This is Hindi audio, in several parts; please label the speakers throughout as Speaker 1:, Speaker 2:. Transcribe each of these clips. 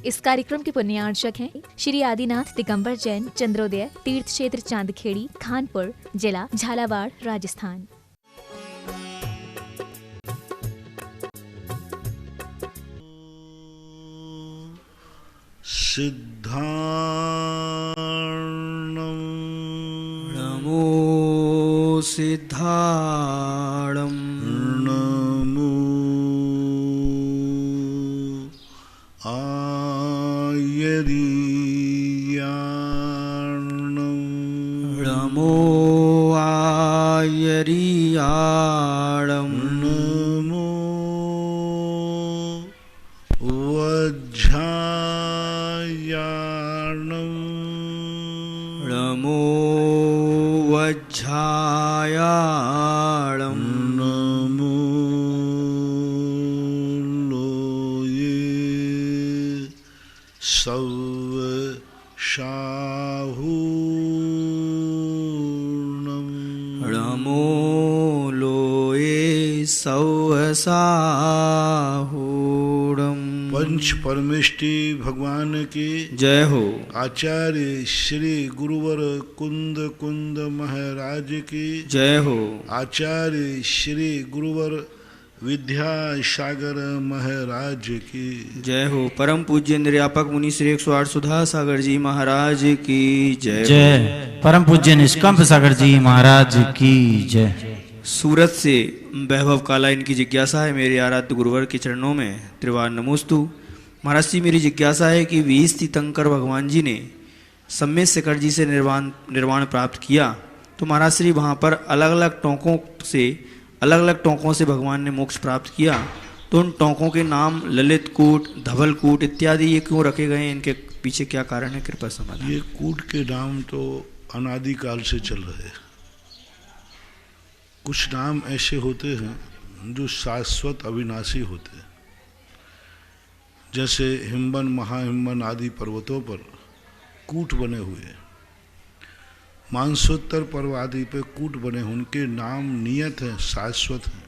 Speaker 1: इस कार्यक्रम के पुण्यार्चक हैं श्री आदिनाथ दिगंबर जैन चंद्रोदय तीर्थ क्षेत्र चांदखेड़ी खानपुर जिला झालावाड़ राजस्थान।
Speaker 2: सिद्धार्णं
Speaker 3: नमो सिद्धार्णं
Speaker 2: नमो आयर्याणं
Speaker 3: नमो आयर्याणं
Speaker 2: नमो वज्झायाणं
Speaker 3: नमो वज्झायाणं
Speaker 2: नमो लोये सवशाहूर्णं
Speaker 3: नमो लोये सवसाहूणं।
Speaker 2: पंच परमेष्टि भगवान की
Speaker 3: जय हो।
Speaker 2: आचार्य श्री गुरुवर कुंद कुंद महाराज की
Speaker 3: जय हो।
Speaker 2: आचार्य श्री गुरुवर विद्यासागर महाराज की
Speaker 3: जय हो। परम पूज्य निर्यापक मुनि श्री 108 सुधा सागर जी महाराज की जय।
Speaker 4: जय परम पूज्य निष्कंप सागर जी महाराज की जय।
Speaker 3: सूरत से वैभव काला इनकी जिज्ञासा है, मेरे आराध्य गुरुवर के चरणों में त्रिवार नमोस्तु। महाराज जी, मेरी जिज्ञासा है कि 20 तीर्थंकर भगवान जी ने सम्मेत शिखर जी से निर्वाण प्राप्त किया, तो महाराज श्री वहाँ पर अलग अलग टोंकों से भगवान ने मोक्ष प्राप्त किया, तो उन टोंकों के नाम ललित कूट, धवल कूट इत्यादि ये क्यों रखे गए हैं? इनके पीछे क्या कारण है? कृपया समाधान।
Speaker 2: ये कूट के नाम तो अनादिकाल से चल रहे हैं। कुछ नाम ऐसे होते हैं जो शाश्वत अविनाशी होते हैं, जैसे हिमवन महाहिमवन आदि पर्वतों पर कूट बने हुए हैं, मानसोत्तर पर्व आदि पे कूट बने, उनके नाम नियत हैं, शाश्वत हैं।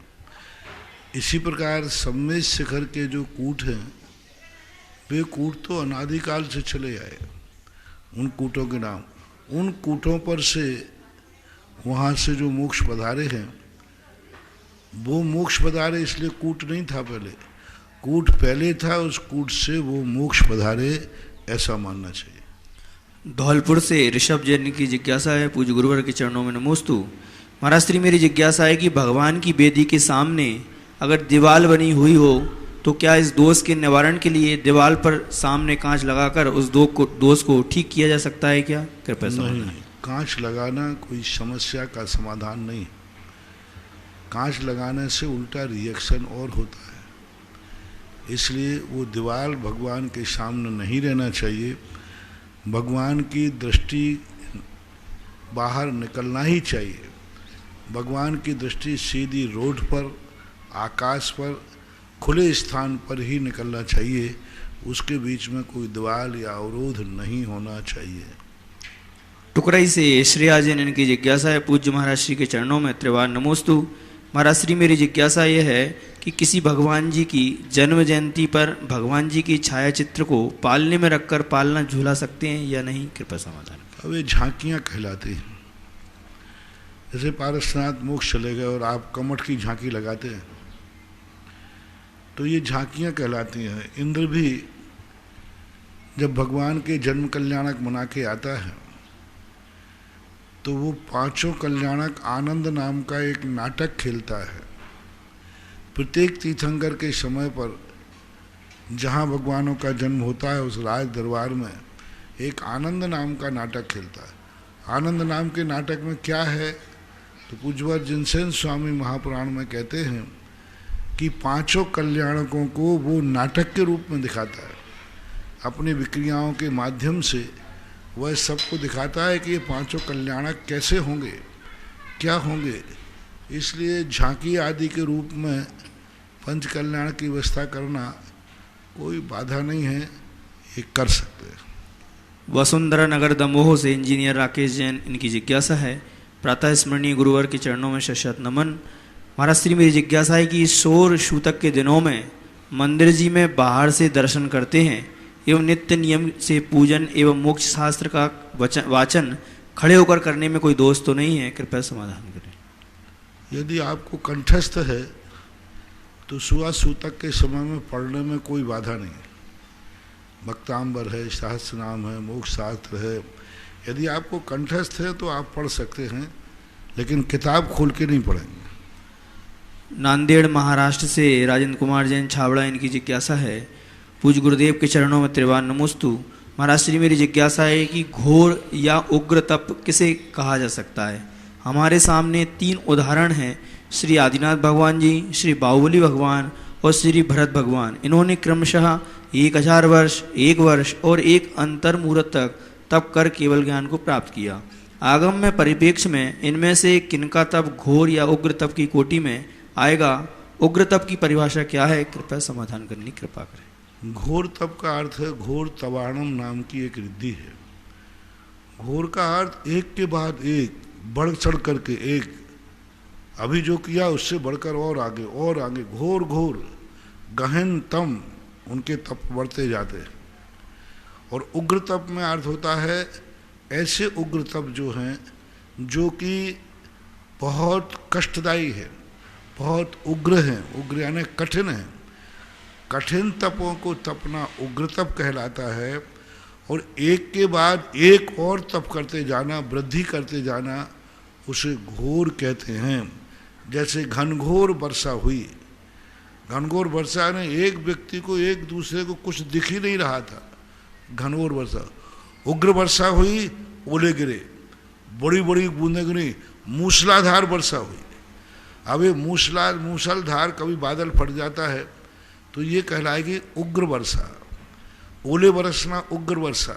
Speaker 2: इसी प्रकार सम्मेत शिखर के जो कूट हैं वे कूट तो अनादिकाल से चले आए। उन कूटों के नाम, उन कूटों पर से वहाँ से जो मोक्ष पधारे हैं वो मोक्ष पधारे, इसलिए कूट नहीं था पहले, कूट पहले था, उस कूट से वो मोक्ष पधारे, ऐसा मानना चाहिए।
Speaker 3: धौलपुर से ऋषभ जैन की जिज्ञासा है, पूज्य गुरुवर के चरणों में नमोस्तु। महाराज श्री, मेरी जिज्ञासा है कि भगवान की वेदी के सामने अगर दीवार बनी हुई हो तो क्या इस दोष के निवारण के लिए दीवार पर सामने कांच लगाकर उस दोष को ठीक किया जा सकता है क्या? कृपया
Speaker 2: नहीं, कांच लगाना कोई समस्या का समाधान नहीं। कांच लगाने से उल्टा रिएक्शन और होता है, इसलिए वो दीवार भगवान के सामने नहीं रहना चाहिए। भगवान की दृष्टि बाहर निकलना ही चाहिए। भगवान की दृष्टि सीधी रोड पर, आकाश पर, खुले स्थान पर ही निकलना चाहिए, उसके बीच में कोई दीवार या अवरोध नहीं होना चाहिए।
Speaker 3: टुकराई से श्रेया जैन इनकी जिज्ञासा है, पूज्य महाराज श्री के चरणों में त्रिवार नमोस्तु। महाराज श्री, मेरी जिज्ञासा ये है कि किसी भगवान जी की जन्म जयंती पर भगवान जी की छाया चित्र को पालने में रखकर पालना झूला सकते हैं या नहीं? कृपया समाधान।
Speaker 2: अब ये झांकियाँ कहलाती हैं। जैसे पारसनाथ मोक्ष चले गए और आप कमठ की झांकी लगाते हैं तो ये झांकियाँ कहलाती हैं। इंद्र भी जब भगवान के जन्म कल्याणक मना के आता है तो वो पांचों कल्याणक आनंद नाम का एक नाटक खेलता है। प्रत्येक तीर्थंकर के समय पर जहाँ भगवानों का जन्म होता है उस राज दरबार में एक आनंद नाम का नाटक खेलता है। आनंद नाम के नाटक में क्या है तो पूज्यवर जिनसेन स्वामी महापुराण में कहते हैं कि पांचों कल्याणकों को वो नाटक के रूप में दिखाता है। अपनी विक्रियाओं के माध्यम से वह सबको दिखाता है कि ये पांचों कल्याणक कैसे होंगे, क्या होंगे। इसलिए झांकी आदि के रूप में पंच कल्याण की व्यवस्था करना कोई बाधा नहीं है, ये कर सकते हैं।
Speaker 3: वसुंधरा नगर दमोह से इंजीनियर राकेश जैन इनकी जिज्ञासा है, प्रातः स्मरणीय गुरुवर के चरणों में शत नमन। महाराज श्री, मेरी जिज्ञासा है कि शोर शूतक के दिनों में मंदिर जी में बाहर से दर्शन करते हैं, एवं नित्य नियम से पूजन एवं मोक्ष शास्त्र का वाचन खड़े होकर करने में कोई दोष तो नहीं है? कृपया समाधान करें।
Speaker 2: यदि आपको कंठस्थ है तो सुबह सूतक के समय में पढ़ने में कोई बाधा नहीं है। भक्तांबर है, सहस्त्र नाम है, मोक्ष शास्त्र है। यदि आपको कंठस्थ है तो आप पढ़ सकते हैं, लेकिन किताब खोल के नहीं पढ़ेंगे।
Speaker 3: नांदेड़ महाराष्ट्र से राजेंद्र कुमार जैन छाबड़ा, इनकी जिज्ञासा है, पूज्य गुरुदेव के चरणों में त्रिवान नमोस्तु। महाराज श्री, मेरी जिज्ञासा है कि घोर या उग्र तप किसे कहा जा सकता है? हमारे सामने 3 उदाहरण हैं, श्री आदिनाथ भगवान जी, श्री बाहुबली भगवान और श्री भरत भगवान। इन्होंने क्रमशः 1000 वर्ष, 1 वर्ष और 1 अंतर मुहूर्त तक तप कर केवल ज्ञान को प्राप्त किया। आगम में परिप्रेक्ष्य में इनमें से किनका तप घोर या उग्र तप की कोटि में आएगा? उग्र तप की परिभाषा क्या है? कृपया समाधान करने की कृपा करें।
Speaker 2: घोर तप का अर्थ है घोर तवाणम नाम की एक रिद्धि है। घोर का अर्थ एक के बाद एक, बढ़ चढ़ करके एक, अभी जो किया उससे बढ़कर और आगे घोर घोर गहनतम उनके तप बढ़ते जाते हैं। और उग्र तप में अर्थ होता है ऐसे उग्र तप जो हैं जो कि बहुत कष्टदायी है, बहुत उग्र हैं। उग्र यानी कठिन है। कठिन तपों को तपना उग्र तप कहलाता है। और एक के बाद एक और तप करते जाना, वृद्धि करते जाना, उसे घोर कहते हैं। जैसे घनघोर वर्षा हुई। घनघोर वर्षा ने एक व्यक्ति को एक दूसरे को कुछ दिख ही नहीं रहा था, घनघोर वर्षा। उग्र वर्षा हुई, ओले गिरे, बड़ी बड़ी बूंदें गिरी, मूसलाधार वर्षा हुई। अब ये मूसलधार कभी बादल फट जाता है तो ये कहलाएगी उग्र वर्षा। ओले बरसना उग्र वर्षा,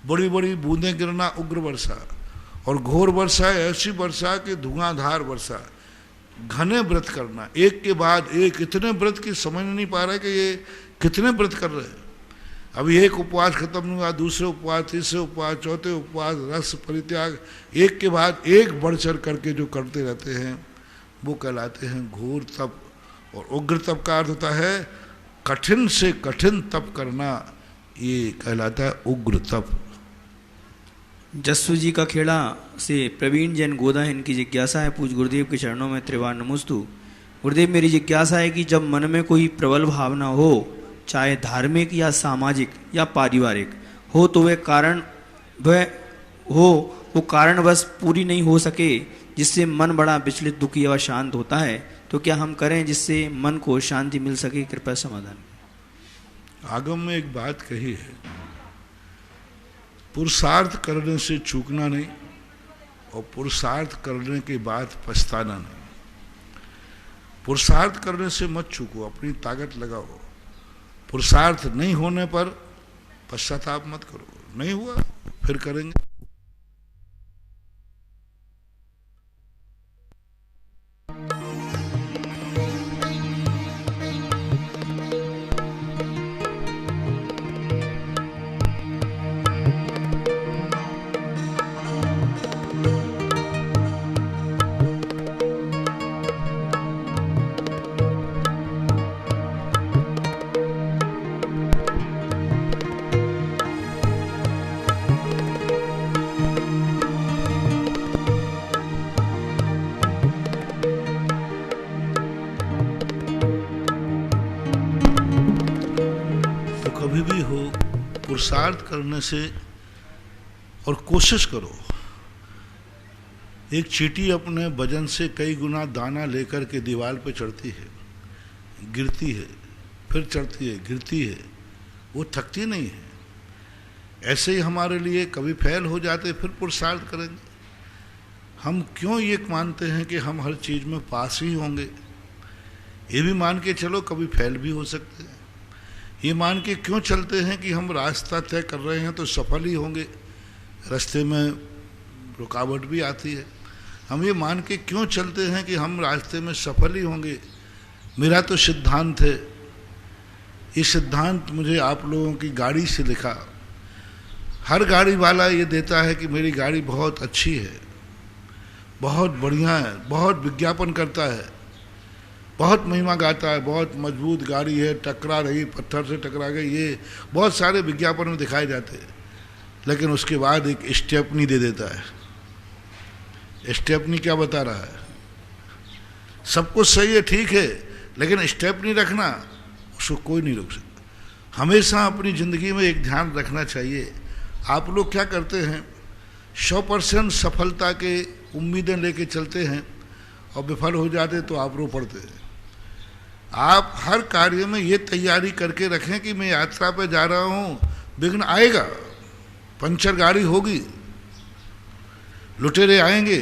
Speaker 2: बड़ी बड़ी बूंदें गिरना उग्र वर्षा। और घोर वर्षा ऐसी वर्षा कि धुआंधार वर्षा, घने व्रत करना, एक के बाद एक, इतने व्रत की समझ नहीं पा रहे कि ये कितने व्रत कर रहे हैं। अभी एक उपवास खत्म नहीं हुआ, दूसरे उपवास, तीसरे उपवास, चौथे उपवास, रस परित्याग, एक के बाद एक बढ़ चढ़ करके जो करते रहते हैं वो कहलाते हैं घोर तप। और उग्र तप का अर्थ होता है कठिन से कठिन तप करना, ये कहलाता है उग्र तप।
Speaker 3: जस्सू जी का खेड़ा से प्रवीण जैन गोदा, इनकी जिज्ञासा है, पूज्य गुरुदेव के चरणों में त्रिवान नमोस्तु। गुरुदेव, मेरी जिज्ञासा है कि जब मन में कोई प्रबल भावना हो, चाहे धार्मिक या सामाजिक या पारिवारिक हो, तो वो कारणवश पूरी नहीं हो सके, जिससे मन बड़ा विचलित, दुखी व शांत होता है, तो क्या हम करें जिससे मन को शांति मिल सके? कृपया समाधान।
Speaker 2: आगम में एक बात कही है, पुरुषार्थ करने से चूकना नहीं और पुरुषार्थ करने के बाद पछताना नहीं। पुरुषार्थ करने से मत चूको, अपनी ताकत लगाओ। पुरुषार्थ नहीं होने पर पश्चाताप मत करो। नहीं हुआ फिर करेंगे। पुरुषार्थ करने से, और कोशिश करो, एक चींटी अपने वजन से कई गुना दाना लेकर के दीवार पे चढ़ती है, गिरती है, फिर चढ़ती है, गिरती है, वो थकती नहीं है। ऐसे ही हमारे लिए कभी फेल हो जाते फिर पुरुषार्थ करेंगे। हम क्यों ये मानते हैं कि हम हर चीज़ में पास ही होंगे? ये भी मान के चलो कभी फेल भी हो सकते हैं। ये मान के क्यों चलते हैं कि हम रास्ता तय कर रहे हैं तो सफल ही होंगे? रास्ते में रुकावट भी आती है। हम ये मान के क्यों चलते हैं कि हम रास्ते में सफल ही होंगे? मेरा तो सिद्धांत है, ये सिद्धांत मुझे आप लोगों की गाड़ी से लिखा। हर गाड़ी वाला ये देता है कि मेरी गाड़ी बहुत अच्छी है, बहुत बढ़िया है, बहुत विज्ञापन करता है, बहुत महिमा गाता है, बहुत मजबूत गाड़ी है, टकरा रही, पत्थर से टकरा गई, ये बहुत सारे विज्ञापन में दिखाए जाते हैं। लेकिन उसके बाद एक स्टेपनी दे देता है। स्टेपनी क्या बता रहा है? सब कुछ सही है, ठीक है, लेकिन स्टेपनी रखना, उसको कोई नहीं रोक सकता। हमेशा अपनी ज़िंदगी में एक ध्यान रखना चाहिए। आप लोग क्या करते हैं, 100% सफलता के उम्मीदें लेके चलते हैं और विफल हो जाते तो आप रो पड़ते हैं। आप हर कार्य में ये तैयारी करके रखें कि मैं यात्रा पे जा रहा हूँ, विघ्न आएगा, पंचर गाड़ी होगी, लुटेरे आएंगे,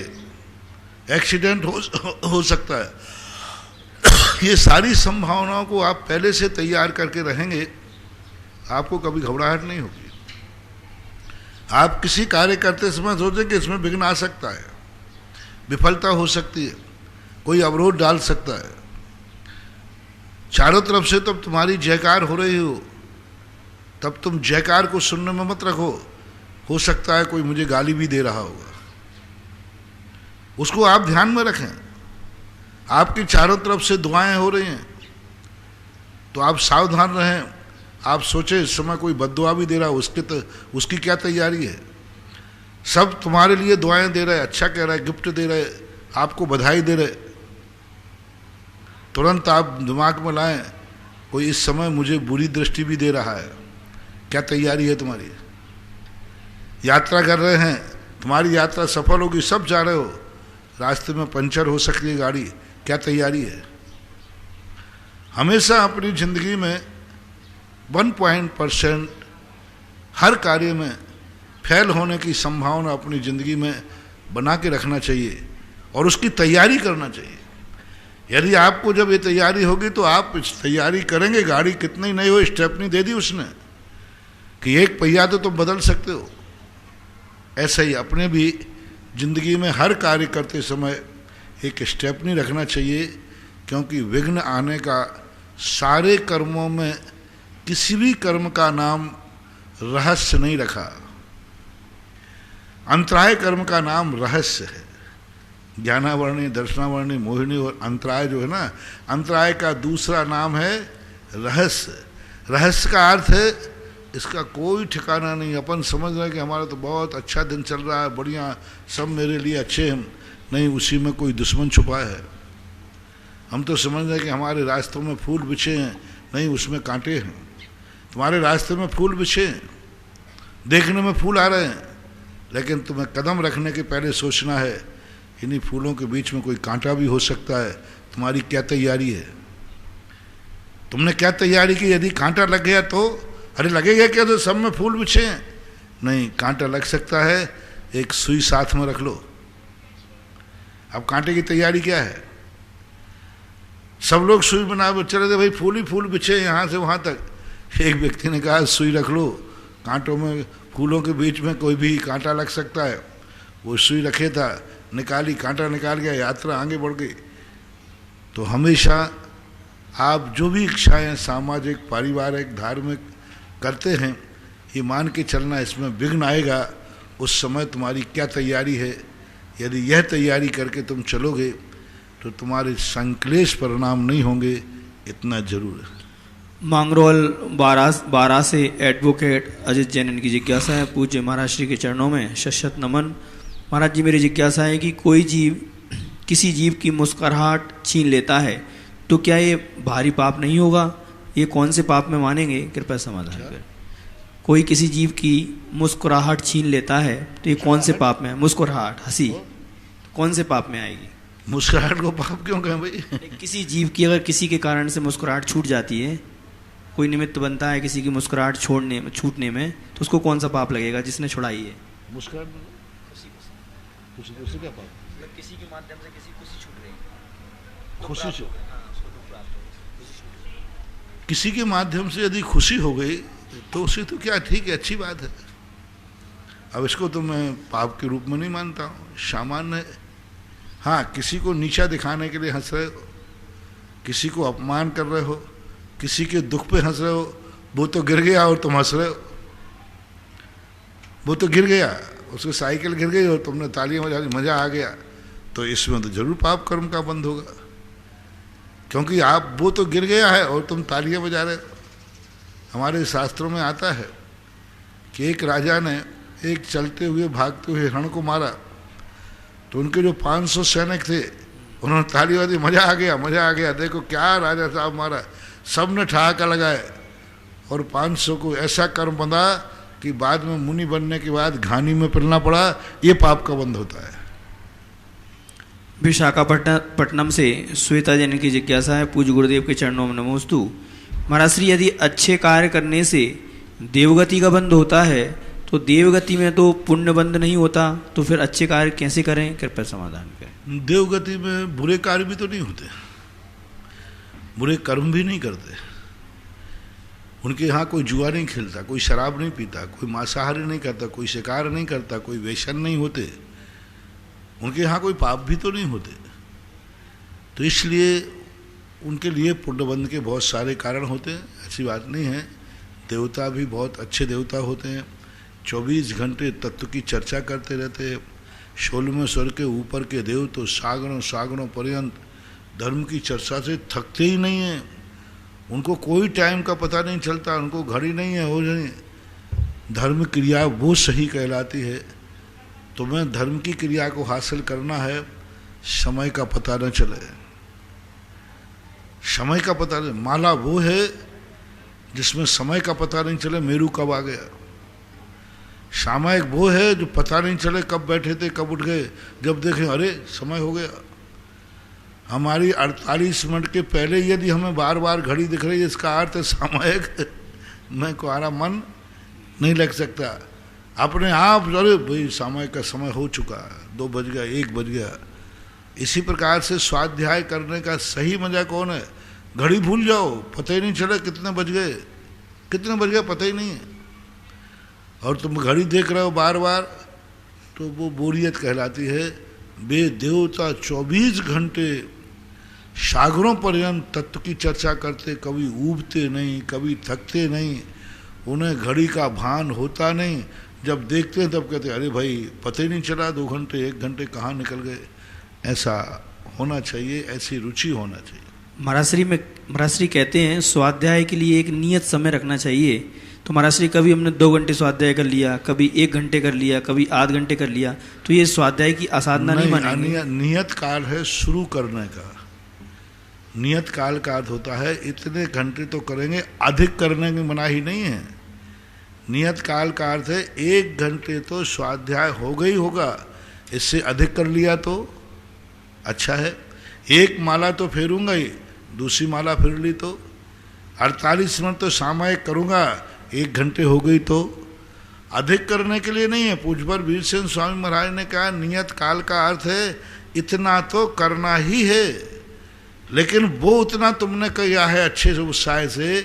Speaker 2: एक्सीडेंट हो सकता है। ये सारी संभावनाओं को आप पहले से तैयार करके रहेंगे, आपको कभी घबराहट नहीं होगी। आप किसी कार्य करते समय सोचें कि इसमें विघ्न आ सकता है, विफलता हो सकती है, कोई अवरोध डाल सकता है। चारों तरफ से तब तुम्हारी जयकार हो रही हो, तब तुम जयकार को सुनने में मत रखो। हो सकता है कोई मुझे गाली भी दे रहा होगा, उसको आप ध्यान में रखें। आपकी चारों तरफ से दुआएं हो रही हैं तो आप सावधान रहें। आप सोचे इस समय कोई बद्दुआ भी दे रहा है, उसकी क्या तैयारी है? सब तुम्हारे लिए दुआएं दे रहे, अच्छा कह रहा है, गिफ्ट दे रहे, आपको बधाई दे रहे। तुरंत आप दिमाग में लाएं, कोई इस समय मुझे बुरी दृष्टि भी दे रहा है, क्या तैयारी है तुम्हारी? यात्रा कर रहे हैं, तुम्हारी यात्रा सफल होगी, सब जा रहे हो, रास्ते में पंचर हो सकती है गाड़ी, क्या तैयारी है? हमेशा अपनी जिंदगी में 1% हर कार्य में फेल होने की संभावना अपनी ज़िंदगी में बना के रखना चाहिए और उसकी तैयारी करना चाहिए। यदि आपको जब ये तैयारी होगी तो आप तैयारी करेंगे। गाड़ी कितनी नई हो, स्टेपनी दे दी उसने कि एक पहिया तो तुम बदल सकते हो। ऐसा ही अपने भी ज़िंदगी में हर कार्य करते समय एक स्टेपनी रखना चाहिए, क्योंकि विघ्न आने का सारे कर्मों में किसी भी कर्म का नाम रहस्य नहीं रखा। अंतराय कर्म का नाम रहस्य है। ज्ञानावर्णी, दर्शनावर्णी, मोहिनी और अंतराय जो है ना, अंतराय का दूसरा नाम है रहस्य। रहस्य का अर्थ है इसका कोई ठिकाना नहीं। अपन समझ रहे हैं कि हमारा तो बहुत अच्छा दिन चल रहा है, बढ़िया, सब मेरे लिए अच्छे हैं, नहीं, उसी में कोई दुश्मन छुपा है। हम तो समझ रहे हैं कि हमारे रास्तों में फूल बिछे हैं, नहीं, उसमें कांटे हैं। तुम्हारे रास्ते में फूल बिछे हैं, देखने में फूल आ रहे हैं, लेकिन तुम्हें कदम रखने के पहले सोचना है इन्हीं फूलों के बीच में कोई कांटा भी हो सकता है। तुम्हारी क्या तैयारी है? तुमने क्या तैयारी की? यदि कांटा लग गया तो अरे लगेगा क्या, तो सब में फूल बिछे हैं? नहीं, कांटा लग सकता है, एक सुई साथ में रख लो। अब कांटे की तैयारी क्या है? सब लोग सुई बना चले थे, भाई फूल ही फूल बिछे यहाँ से वहाँ तक। एक व्यक्ति ने कहा सुई रख लो, कांटों में, फूलों के बीच में कोई भी कांटा लग सकता है। वो सुई रखे था, निकाली, कांटा निकाल गया, यात्रा आगे बढ़ गई। तो हमेशा आप जो भी इच्छाएं सामाजिक, पारिवारिक, धार्मिक करते हैं, ये मान के चलना इसमें विघ्न आएगा। उस समय तुम्हारी क्या तैयारी है? यदि यह तैयारी करके तुम चलोगे तो तुम्हारे संक्लेश परिणाम नहीं होंगे, इतना जरूर है।
Speaker 3: मांगरोल 12 से एडवोकेट अजित जैन की जिज्ञासा है। पूज्य महाराज श्री के चरणों में शत नमन। महाराज जी, मेरी जिज्ञासा है कि कोई जीव किसी जीव की मुस्कुराहट छीन लेता है तो क्या ये भारी पाप नहीं होगा? ये कौन से पाप में मानेंगे? कृपया समाधान करें। कोई किसी जीव की मुस्कुराहट छीन लेता है तो ये कौन से पाप में? मुस्कुराहट, हंसी, कौन से पाप में आएगी?
Speaker 2: मुस्कुराहट को पाप क्यों कहें भाई?
Speaker 3: किसी जीव की अगर किसी के कारण से मुस्कुराहट छूट जाती है, कोई निमित्त बनता है किसी की मुस्कुराहट छूटने में, तो उसको कौन सा पाप लगेगा जिसने छुड़ाई है?
Speaker 2: मुस्कुराहट खुशी क्या पाप?
Speaker 3: किसी के माध्यम से किसी खुशी छूट रही है,
Speaker 2: खुशी किसी के माध्यम से यदि खुशी हो गई तो उसे तो क्या, ठीक है, अच्छी बात है। अब इसको तो मैं पाप के रूप में नहीं मानता हूँ, सामान्य है। हाँ, किसी को नीचा दिखाने के लिए हंस रहे हो, किसी को अपमान कर रहे हो, किसी के दुख पे हंस रहे हो, वो तो गिर गया और तुम हंस रहे हो। वो तो गिर गया, उसकी साइकिल गिर गई और तुमने तालियां बजा दी, मजा आ गया, तो इसमें तो जरूर पाप कर्म का बंध होगा। क्योंकि आप वो तो गिर गया है और तुम तालियां बजा रहे हो। हमारे शास्त्रों में आता है कि एक राजा ने एक चलते हुए भागते हुए हिरण को मारा, तो उनके जो 500 सैनिक थे उन्होंने ताली वाली, मजा आ गया, मजा आ गया, देखो क्या राजा साहब मारा। सब ने ठहाका लगाए और 500 को ऐसा कर्म बंधा कि बाद में मुनि बनने के बाद घानी में पिलना पड़ा। ये पाप का बंध होता है।
Speaker 3: विशाखापट्टनम से श्वेता जैन की जिज्ञासा है, पूज्य गुरुदेव के चरणों में नमोस्तु। महाराज श्री, यदि अच्छे कार्य करने से देवगति का बंध होता है तो देवगति में तो पुण्य बंध नहीं होता, तो फिर अच्छे कार्य कैसे करें? कृपया समाधान करें।
Speaker 2: देवगति में बुरे कार्य भी तो नहीं होते, बुरे कर्म भी नहीं करते। उनके यहाँ कोई जुआ नहीं खेलता, कोई शराब नहीं पीता, कोई मांसाहारी नहीं करता, कोई शिकार नहीं करता, कोई वेश्यन नहीं होते। उनके यहाँ कोई पाप भी तो नहीं होते। तो इसलिए उनके लिए पुण्यबंध के बहुत सारे कारण होते हैं, ऐसी बात नहीं है। देवता भी बहुत अच्छे देवता होते हैं, 24 घंटे तत्व की चर्चा करते रहते हैं। 16वें स्वर के ऊपर के देव तो सागरों सागरों पर्यंत धर्म की चर्चा से थकते ही नहीं हैं। उनको कोई टाइम का पता नहीं चलता, उनको घड़ी नहीं है, हो नहीं। धर्म क्रिया वो सही कहलाती है। तुम्हें धर्म की क्रिया को हासिल करना है, समय का पता न चले, समय का पता नहीं। माला वो है जिसमें समय का पता नहीं चले मेरू कब आ गया। सामायिक वो है जो पता नहीं चले कब बैठे थे कब उठ गए, जब देखें अरे समय हो गया। हमारी 48 मिनट के पहले यदि हमें बार बार घड़ी दिख रही है, इसका अर्थ है सामायिक में तुम्हारा मन नहीं लग सकता। अपने आप अरे भाई सामायिक का समय हो चुका, 2 बज गया, 1 बज गया। इसी प्रकार से स्वाध्याय करने का सही मजा कौन है? घड़ी भूल जाओ, पता ही नहीं चला कितने बज गए, कितने बज गए पता ही नहीं है। और तुम घड़ी देख रहे हो बार बार, तो वो बोरियत कहलाती है। वे देवता 24 घंटे सागरों पर्यंत तत्व की चर्चा करते, कभी ऊबते नहीं, कभी थकते नहीं, उन्हें घड़ी का भान होता नहीं। जब देखते हैं तब कहते अरे भाई पता ही नहीं चला, 2 घंटे 1 घंटे कहाँ निकल गए। ऐसा होना चाहिए, ऐसी रुचि होना चाहिए।
Speaker 3: महाराज श्री कहते हैं स्वाध्याय के लिए एक नियत समय रखना चाहिए। तो महाराज श्री कभी हमने 2 घंटे स्वाध्याय कर लिया, कभी 1 घंटे कर लिया, कभी आध घंटे कर लिया, तो ये स्वाध्याय की असाधना नहीं मानेंगे?
Speaker 2: नियत काल है शुरू करने का। नियत काल का अर्थ होता है इतने घंटे तो करेंगे, अधिक करने की मनाही नहीं है। नियत काल का अर्थ है 1 घंटे तो स्वाध्याय होगा ही होगा, इससे अधिक कर लिया तो अच्छा है। 1 माला तो फेरूंगा ही, दूसरी माला फिर ली तो 48 मिनट तो सामायिक करूंगा, 1 घंटे हो गई तो अधिक करने के लिए नहीं है। पूज्यवर वीरसेन स्वामी महाराज ने कहा नियत काल का अर्थ है इतना तो करना ही है, लेकिन वो उतना तुमने किया है अच्छे से उत्साह से,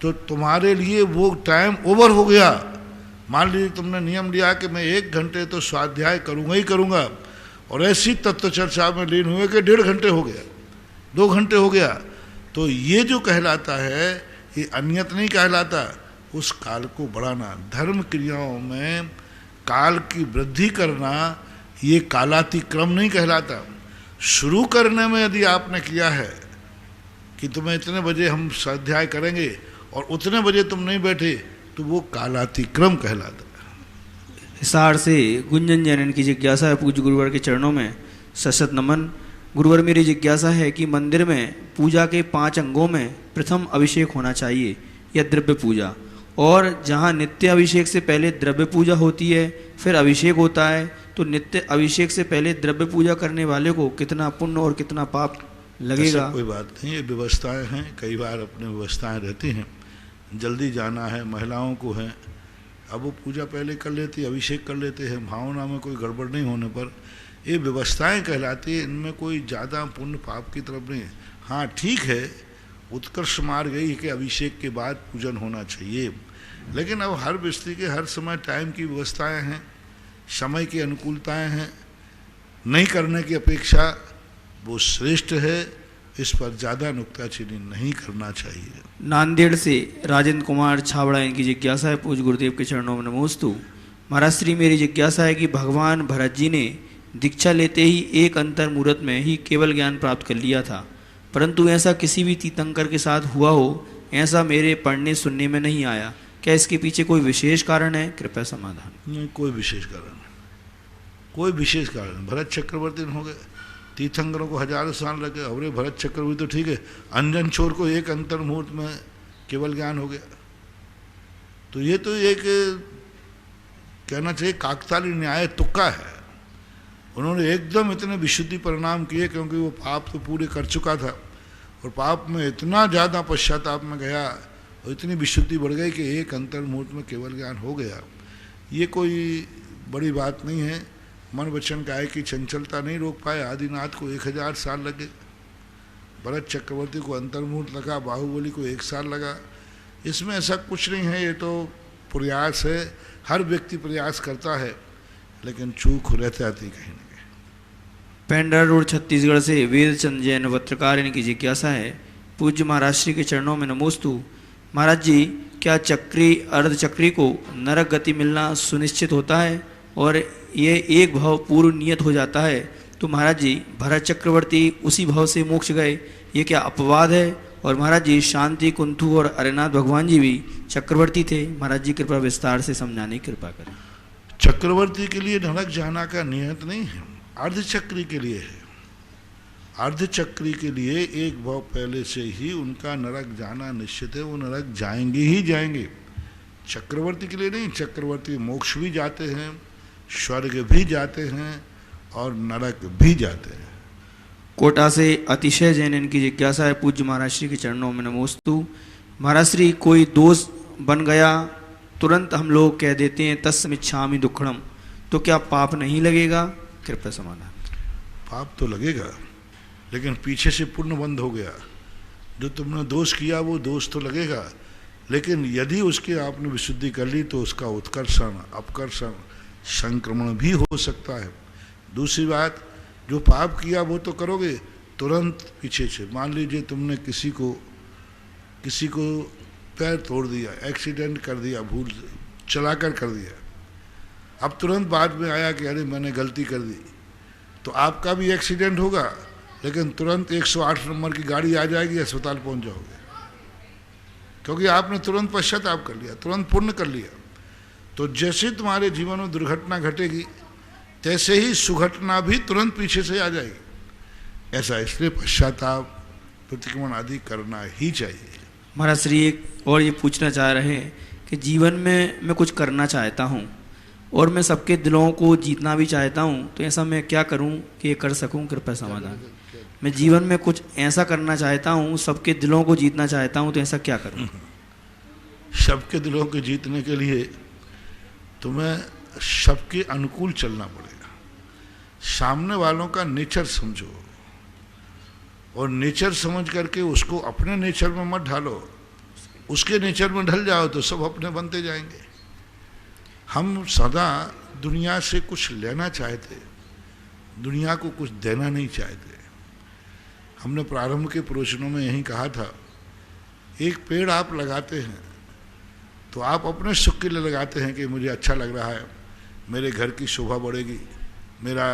Speaker 2: तो तुम्हारे लिए वो टाइम ओवर हो गया। मान लीजिए तुमने नियम लिया कि मैं 1 घंटे तो स्वाध्याय करूंगा ही करूंगा, और ऐसी तत्व चर्चा में लीन हुए कि 1.5 घंटे हो गया, 2 घंटे हो गया, तो ये जो कहलाता है ये अनियत नहीं कहलाता। उस काल को बढ़ाना, धर्म क्रियाओं में काल की वृद्धि करना, ये कालातिक्रम नहीं कहलाता। शुरू करने में यदि आपने किया है कि तुम्हें इतने बजे हम स्वाध्याय करेंगे और उतने बजे तुम नहीं बैठे, तो वो कालातिक्रम कहलाता है।
Speaker 3: हिसार से गुंजन जैन की जिज्ञासा है, पूज्य गुरुवर के चरणों में सशत नमन। गुरुवर मेरी जिज्ञासा है कि मंदिर में पूजा के 5 अंगों में प्रथम अभिषेक होना चाहिए या द्रव्य पूजा, और जहाँ नित्य अभिषेक से पहले द्रव्य पूजा होती है फिर अभिषेक होता है, तो नित्य अभिषेक से पहले द्रव्य पूजा करने वाले को कितना पुण्य और कितना पाप लगेगा?
Speaker 2: कोई बात नहीं, ये व्यवस्थाएं हैं, कई बार अपनी व्यवस्थाएं रहती हैं। जल्दी जाना है महिलाओं को है, अब वो पूजा पहले कर लेती, अभिषेक कर लेते हैं, भावना में कोई गड़बड़ नहीं होने पर ये व्यवस्थाएं कहलाती है। इनमें कोई ज़्यादा पुण्य पाप की तरफ नहीं। हाँ ठीक है, उत्कर्ष मार्ग यही है कि अभिषेक के बाद पूजन होना चाहिए, लेकिन अब हर व्यक्ति के हर समय टाइम की व्यवस्थाएं हैं, समय की अनुकूलताएं हैं, नहीं करने की अपेक्षा वो श्रेष्ठ है। इस पर ज़्यादा नुक्ताचीनी नहीं करना चाहिए।
Speaker 3: नांदेड़ से राजेंद्र कुमार छाबड़ा इनकी जिज्ञासा है, पूज्य गुरुदेव के चरणों में नमोस्तु। महाराज श्री मेरी जिज्ञासा है कि भगवान भरत जी ने दीक्षा लेते ही एक अंतर मुहूर्त में ही केवल ज्ञान प्राप्त कर लिया था, परंतु ऐसा किसी भी तीर्थंकर के साथ हुआ हो, ऐसा मेरे पढ़ने सुनने में नहीं आया। क्या इसके पीछे कोई विशेष कारण है? कृपया समाधान।
Speaker 2: नहीं, कोई विशेष कारण नहीं, कोई विशेष कारण नहीं। भरत चक्रवर्ती हो गए, तीर्थंकरों को हजारों साल लगे। अरे भरत चक्रवर्ती तो ठीक है, अंजन चोर को एक अंतर मुहूर्त में केवल ज्ञान हो गया। तो ये तो एक कहना चाहिए काकताली न्याय तुक्का है। उन्होंने एकदम इतने विशुद्धि परिणाम किए, क्योंकि वो पाप तो पूरे कर चुका था और पाप में इतना ज़्यादा पश्चाताप में गया और इतनी विशुद्धि बढ़ गई कि एक अंतर मुहूर्त में केवल ज्ञान हो गया। ये कोई बड़ी बात नहीं है। मन वचन काया की चंचलता नहीं रोक पाए। आदिनाथ को 1000 साल लगे, भरत चक्रवर्ती को अंतर्मुहूर्त लगा, बाहुबली को 1 साल लगा। इसमें ऐसा कुछ नहीं है, ये तो प्रयास है। हर व्यक्ति प्रयास करता है, लेकिन चूक रहते आती कहीं ना कहीं।
Speaker 3: पेंड्रा रोड छत्तीसगढ़ से वेदचंद जैन पत्रकार, इनकी जिज्ञासा है, पूज्य महाराज श्री के चरणों में नमोस्तु। महाराज जी, क्या चक्री अर्धचक्री को नरक गति मिलना सुनिश्चित होता है और ये एक भाव पूर्व नियत हो जाता है? तो महाराज जी, भरत चक्रवर्ती उसी भाव से मोक्ष गए, ये क्या अपवाद है? और महाराज जी, शांति कुंथु और अरेनाथ भगवान जी भी चक्रवर्ती थे। महाराज जी कृपया विस्तार से समझाने की कृपा करें।
Speaker 2: चक्रवर्ती के लिए नरक जाना का नियत नहीं है, अर्धचक्री के लिए है। अर्धचक्री के लिए एक भाव पहले से ही उनका नरक जाना निश्चित है, वो नरक जाएंगे ही जाएंगे। चक्रवर्ती के लिए नहीं। चक्रवर्ती मोक्ष भी जाते हैं, स्वर्ग भी जाते हैं और नरक भी जाते हैं।
Speaker 3: कोटा से अतिशय जैन, इनकी जिज्ञासा है, पूज्य महाराज श्री के चरणों में नमोस्तु। महाराज श्री, कोई दोष बन गया तुरंत हम लोग कह देते हैं तस्मिच्छामि दुक्खड़म, तो क्या पाप नहीं लगेगा? कृपया समाधान।
Speaker 2: पाप तो लगेगा, लेकिन पीछे से पुण्य बंद हो गया। जो तुमने दोष किया वो दोष तो लगेगा, लेकिन यदि उसके आपने विशुद्धि कर ली तो उसका उत्कर्षण अपकर्षण संक्रमण भी हो सकता है। दूसरी बात, जो पाप किया वो तो करोगे तुरंत पीछे से। मान लीजिए तुमने किसी को पैर तोड़ दिया, एक्सीडेंट कर दिया, भूल चलाकर कर दिया, अब तुरंत बाद में आया कि अरे मैंने गलती कर दी, तो आपका भी एक्सीडेंट होगा, लेकिन तुरंत 108 नंबर की गाड़ी आ जाएगी, अस्पताल पहुंच जाओगे, क्योंकि आपने तुरंत पश्चाताप कर लिया, तुरंत पुण्य कर लिया। तो जैसे तुम्हारे जीवन में दुर्घटना घटेगी, तैसे ही सुघटना भी तुरंत पीछे से आ जाएगी। ऐसा इसलिए पश्चाताप प्रतिक्रमण आदि करना ही चाहिए।
Speaker 3: महाराज श्री, एक और ये पूछना चाह रहे हैं कि जीवन में मैं कुछ करना चाहता हूँ और मैं सबके दिलों को जीतना भी चाहता हूँ, तो ऐसा मैं क्या करूँ कि ये कर सकूँ? कृपया समाधान। मैं जीवन में कुछ ऐसा करना चाहता हूँ, सबके दिलों को जीतना चाहता हूँ, तो ऐसा क्या करूँ?
Speaker 2: सबके दिलों को जीतने के लिए तुम्हें सबके अनुकूल चलना पड़ेगा। सामने वालों का नेचर समझो और नेचर समझ करके उसको अपने नेचर में मत ढालो। उसके नेचर में ढल जाओ तो सब अपने बनते जाएंगे। हम सदा दुनिया से कुछ लेना चाहते, दुनिया को कुछ देना नहीं चाहते। हमने प्रारंभ के प्रवचनों में यही कहा था, एक पेड़ आप लगाते हैं तो आप अपने सुख के लिए लगाते हैं कि मुझे अच्छा लग रहा है, मेरे घर की शोभा बढ़ेगी, मेरा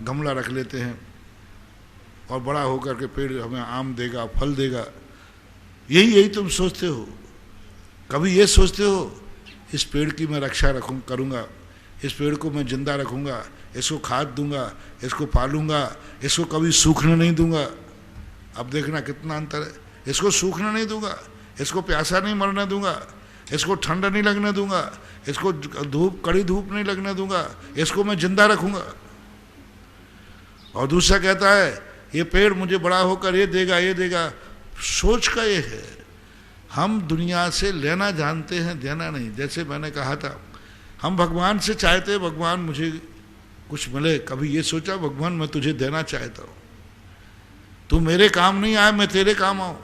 Speaker 2: गमला रख लेते हैं और बड़ा होकर के पेड़ हमें आम देगा, फल देगा। यही तुम सोचते हो। कभी ये सोचते हो इस पेड़ की मैं रक्षा करूँगा, इस पेड़ को मैं जिंदा रखूँगा, इसको खाद दूंगा, इसको पालूंगा, इसको कभी सूखने नहीं दूंगा। अब देखना कितना अंतर है। इसको सूखने नहीं दूंगा, इसको प्यासा नहीं मरने दूंगा, इसको ठंड नहीं लगने दूंगा, इसको कड़ी धूप नहीं लगने दूंगा, इसको मैं जिंदा रखूंगा। और दूसरा कहता है ये पेड़ मुझे बड़ा होकर ये देगा, ये देगा। सोच का ये है, हम दुनिया से लेना जानते हैं, देना नहीं। जैसे मैंने कहा था, हम भगवान से चाहते भगवान मुझे कुछ मिले। कभी ये सोचा भगवान मैं तुझे देना चाहता हूँ, तू मेरे काम नहीं आए, मैं तेरे काम आऊँ,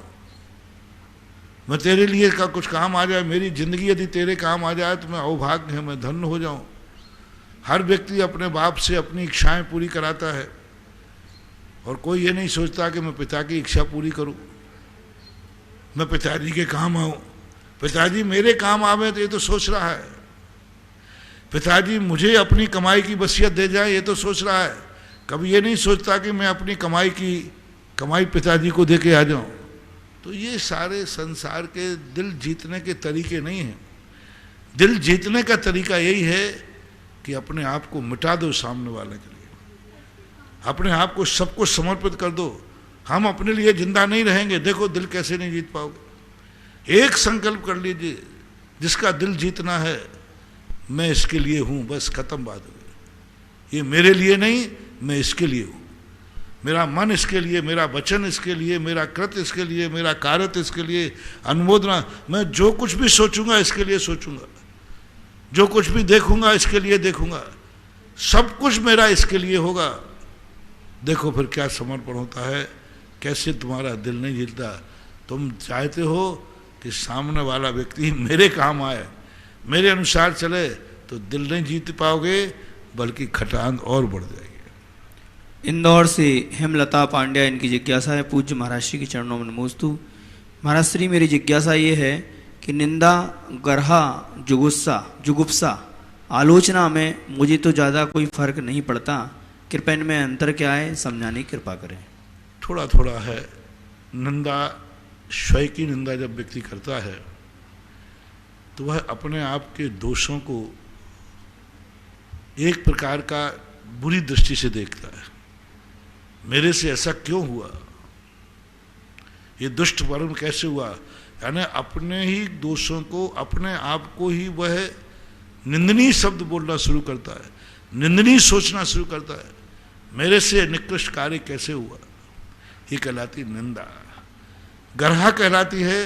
Speaker 2: मैं तेरे लिए का कुछ काम आ जाए, मेरी जिंदगी यदि तेरे काम आ जाए तो मैं अभाग्य है, मैं धन्य हो जाऊँ। हर व्यक्ति अपने बाप से अपनी इच्छाएं पूरी कराता है और कोई ये नहीं सोचता कि मैं पिता की इच्छा पूरी करूं, मैं पिताजी के काम आऊं, पिताजी मेरे काम आवे, तो ये तो सोच रहा है। पिताजी मुझे अपनी कमाई की वसीयत दे जाए, ये तो सोच रहा है। कभी ये नहीं सोचता कि मैं अपनी कमाई की कमाई पिताजी को दे के आ जाऊं, तो ये सारे संसार के दिल जीतने के तरीके नहीं हैं। दिल जीतने का तरीका यही है कि अपने आप को मिटा दो सामने वाले के लिए, अपने आप को सब कुछ समर्पित कर दो। हम अपने लिए जिंदा नहीं रहेंगे, देखो दिल कैसे नहीं जीत पाओगे। एक संकल्प कर लीजिए, जिसका दिल जीतना है मैं इसके लिए हूं, बस खत्म बात हो गई। ये मेरे लिए नहीं, मैं इसके लिए हूं। मेरा मन इसके लिए, मेरा वचन इसके लिए, मेरा कृत्य इसके लिए, मेरा कार्य इसके लिए, अनुमोदना, मैं जो कुछ भी सोचूंगा इसके लिए सोचूंगा, जो कुछ भी देखूंगा इसके लिए देखूंगा, सब कुछ मेरा इसके लिए होगा। देखो फिर क्या समर्पण होता है, कैसे तुम्हारा दिल नहीं हिलता। तुम चाहते हो कि सामने वाला व्यक्ति मेरे काम आए, मेरे अनुसार चले, तो दिल नहीं जीत पाओगे, बल्कि खटान और बढ़ जाएगी।
Speaker 3: इंदौर से हेमलता पांड्या, इनकी जिज्ञासा है, पूज्य महाराज श्री के चरणों में नमोस्तु। महाराज श्री, मेरी जिज्ञासा ये है कि निंदा, गर्हा, जुगुप्सा, आलोचना में मुझे तो ज़्यादा कोई फर्क नहीं पड़ता, कृपया इनमें अंतर क्या है समझाने की कृपा करें।
Speaker 2: थोड़ा थोड़ा है। निंदा, स्वयं की निंदा जब व्यक्ति करता है तो वह अपने आप के दोषों को एक प्रकार का बुरी दृष्टि से देखता है। मेरे से ऐसा क्यों हुआ, ये दुष्ट कर्म कैसे हुआ, यानी अपने ही दोषों को, अपने आप को ही वह निंदनीय शब्द बोलना शुरू करता है, निंदनीय सोचना शुरू करता है। मेरे से निकृष्ट कार्य कैसे हुआ, ये कहलाती निंदा। गर्हा कहलाती है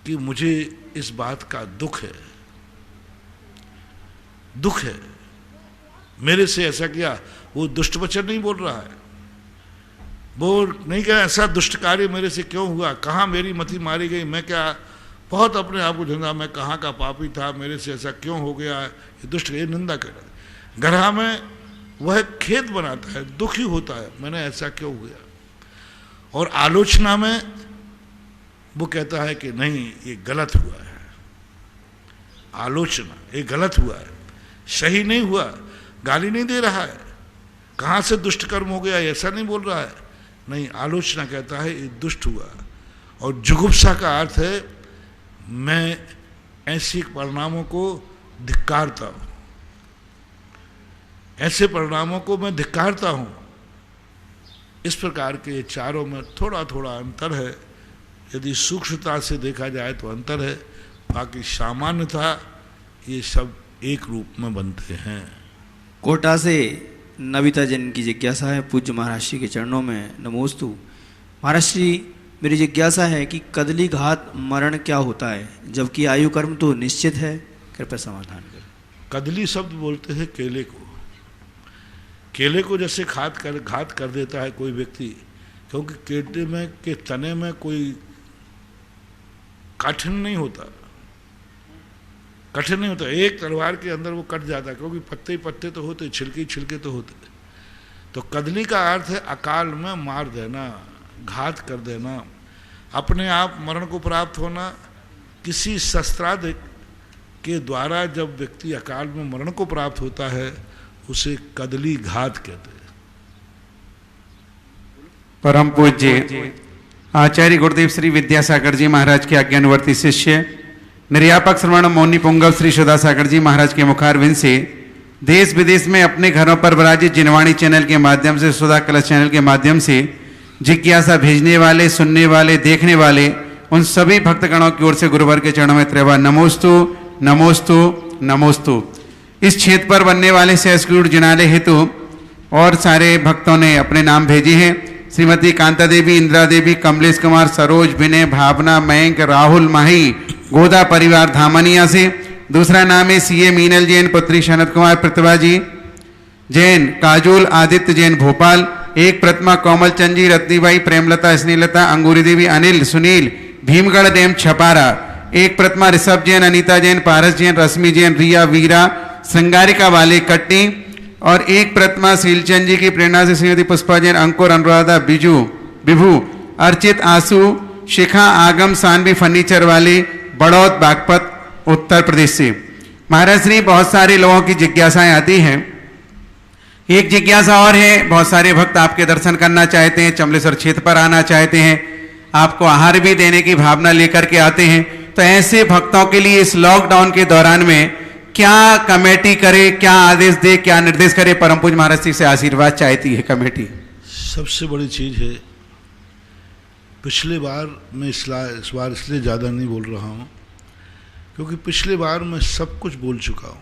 Speaker 2: कि मुझे इस बात का दुख है, दुख है, मेरे से ऐसा किया। वो दुष्ट वचन नहीं बोल रहा है, वो नहीं कह ऐसा दुष्ट कार्य मेरे से क्यों हुआ, कहाँ मेरी मति मारी गई, मैं क्या बहुत अपने आप को झंझा, मैं कहाँ का पापी था, मेरे से ऐसा क्यों हो गया, ये दुष्ट, ये निंदा कर रहा है। गर्हा में वह खेद बनाता है, दुखी होता है, मैंने ऐसा क्यों हो गया। और आलोचना में वो कहता है कि नहीं ये गलत हुआ है, आलोचना ये गलत हुआ है, सही नहीं हुआ। गाली नहीं दे रहा है, कहाँ से दुष्ट कर्म हो गया ऐसा नहीं बोल रहा है, नहीं, आलोचना कहता है ये दुष्ट हुआ। और जुगुप्सा का अर्थ है मैं ऐसे परिणामों को धिक्कारता हूँ, ऐसे परिणामों को मैं धिक्कारता हूँ। इस प्रकार के चारों में थोड़ा थोड़ा अंतर है, यदि सूक्ष्मता से देखा जाए तो अंतर है, बाकी सामान्यतः ये सब एक रूप में बनते हैं।
Speaker 3: कोटा से नविता जैन की जिज्ञासा है, पूज्य महाराज श्री के चरणों में नमोस्तु। महाराज श्री, मेरी जिज्ञासा है कि कदली घात मरण क्या होता है, जबकि आयु कर्म तो निश्चित है, कृपया समाधान करें।
Speaker 2: कदली शब्द बोलते हैं केले को। केले को जैसे घात कर देता है कोई व्यक्ति, क्योंकि केले में के तने में कोई कठिन नहीं होता, कठिन नहीं होता, एक तलवार के अंदर वो कट जाता है, क्योंकि पत्ते ही पत्ते तो होते, छिलके छिलके तो होते। तो कदली का अर्थ है अकाल में मार देना, घात कर देना, अपने आप मरण को प्राप्त होना। किसी शस्त्रास्त्र के द्वारा जब व्यक्ति अकाल में मरण को प्राप्त होता है उसे कदली घात कहते हैं।
Speaker 5: परम पूज्य आचार्य गुरुदेव श्री विद्यासागर जी महाराज के आज्ञानुवर्ती शिष्य निर्यापक श्रवण मौनी पुंगव श्री सुधासागर जी महाराज के मुखारविंद से देश विदेश में अपने घरों पर विराजित जिनवाणी चैनल के माध्यम से, सुधा कलश चैनल के माध्यम से जिज्ञासा भेजने वाले, सुनने वाले, देखने वाले उन सभी भक्तगणों की ओर से गुरुवर के चरणों में त्रैवा नमोस्तु नमोस्तु नमोस्तु। इस क्षेत्र पर बनने वाले सहस्कूट जिनालय हेतु और सारे भक्तों ने अपने नाम भेजे हैं। श्रीमती कांता देवी, इंदिरा देवी, कमलेश कुमार, सरोज, विनय, भावना, मयंक, राहुल, माही, गोदा परिवार धामनिया से। दूसरा नाम है सीए मीनल जैन, पुत्री शनत कुमार, प्रतिभा जी जैन, काजोल आदित्य जैन भोपाल। एक प्रतिमा कोमल चंद जी, रत्नीबाई, प्रेमलता, स्नेहलता, अंगूरी देवी, अनिल, सुनील, भीमगढ़ डैम छपारा। एक प्रतिमा ऋषभ जैन, अनीता जैन, पारस जैन, रश्मि जैन, रिया, वीरा, संगारिका वाले कट्टी। और एक प्रतिमा शीलचंद जी की प्रेरणा से श्रीमती पुष्पा जैन, अंकुर, अनुराधा, बिजू, विभू, अर्चित, आंसू, शिखा, आगम, सानवी फर्नीचर वाले, बड़ौद, बागपत, उत्तर प्रदेश से। महाराज श्री, बहुत सारे लोगों की जिज्ञासाएं आती हैं एक जिज्ञासा और है, बहुत सारे भक्त आपके दर्शन करना चाहते हैं, चमलेश्वर क्षेत्र पर आना चाहते हैं, आपको आहार भी देने की भावना लेकर के आते हैं, तो ऐसे भक्तों के लिए इस लॉकडाउन के दौरान में क्या कमेटी करे, क्या आदेश दे, क्या निर्देश करे? परम पूज्य महाराज जी से आशीर्वाद चाहती है कमेटी।
Speaker 2: सबसे बड़ी चीज है, पिछले बार मैं इस बार इसलिए ज़्यादा नहीं बोल रहा हूँ क्योंकि पिछले बार मैं सब कुछ बोल चुका हूँ,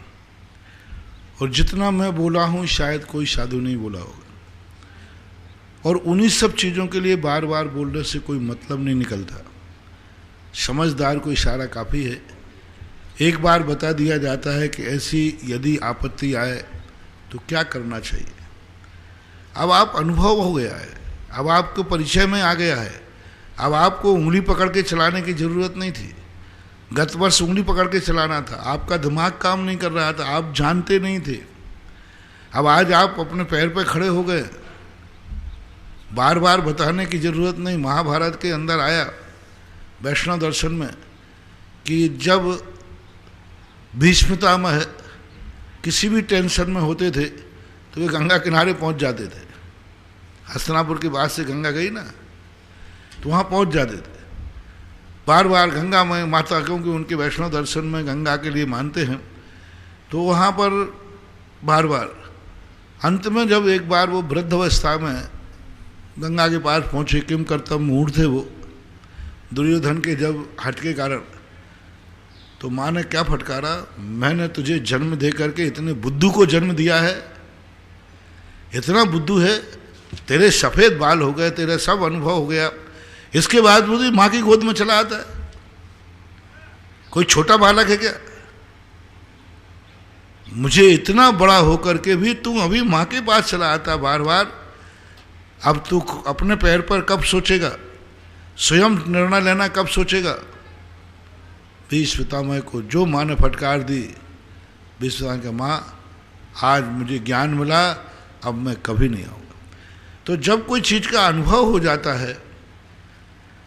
Speaker 2: और जितना मैं बोला हूँ शायद कोई साधु नहीं बोला होगा, और उन्हीं सब चीज़ों के लिए बार बार बोलने से कोई मतलब नहीं निकलता। समझदार को इशारा काफ़ी है। एक बार बता दिया जाता है कि ऐसी यदि आपत्ति आए तो क्या करना चाहिए। अब आप अनुभव हो गया है, अब आपको परिचय में आ गया है, अब आपको उंगली पकड़ के चलाने की ज़रूरत नहीं थी। गत वर्ष उंगली पकड़ के चलाना था, आपका दिमाग काम नहीं कर रहा था, आप जानते नहीं थे। अब आज आप अपने पैर पे खड़े हो गए, बार बार बताने की ज़रूरत नहीं। महाभारत के अंदर आया वैष्णव दर्शन में कि जब भीष्म पितामह किसी भी टेंशन में होते थे तो वे गंगा किनारे पहुंच जाते थे। हस्तिनापुर के बाद से गंगा गई ना, तो वहाँ पहुंच जाते थे बार बार गंगा में माता, क्योंकि उनके वैष्णव दर्शन में गंगा के लिए मानते हैं, तो वहाँ पर बार बार अंत में जब एक बार वो वृद्ध अवस्था में गंगा के पास पहुँचे, किम कर्तव्य मूढ़ थे वो, दुर्योधन के जब हट के कारण, तो माँ ने क्या फटकारा, मैंने तुझे जन्म दे करके इतने बुद्धू को जन्म दिया है, इतना बुद्धू है, तेरे सफ़ेद बाल हो गए, तेरा सब अनुभव हो गया, इसके बाद मुझे माँ की गोद में चला आता है। कोई छोटा बालक है क्या? मुझे इतना बड़ा होकर के भी तू अभी माँ के पास चला आता बार बार। अब तू अपने पैर पर कब सोचेगा, स्वयं निर्णय लेना कब सोचेगा? भीष्म पितामह को जो माँ ने फटकार दी, भीष्म पितामह का माँ आज मुझे ज्ञान मिला, अब मैं कभी नहीं आऊँगा। तो जब कोई चीज़ का अनुभव हो जाता है,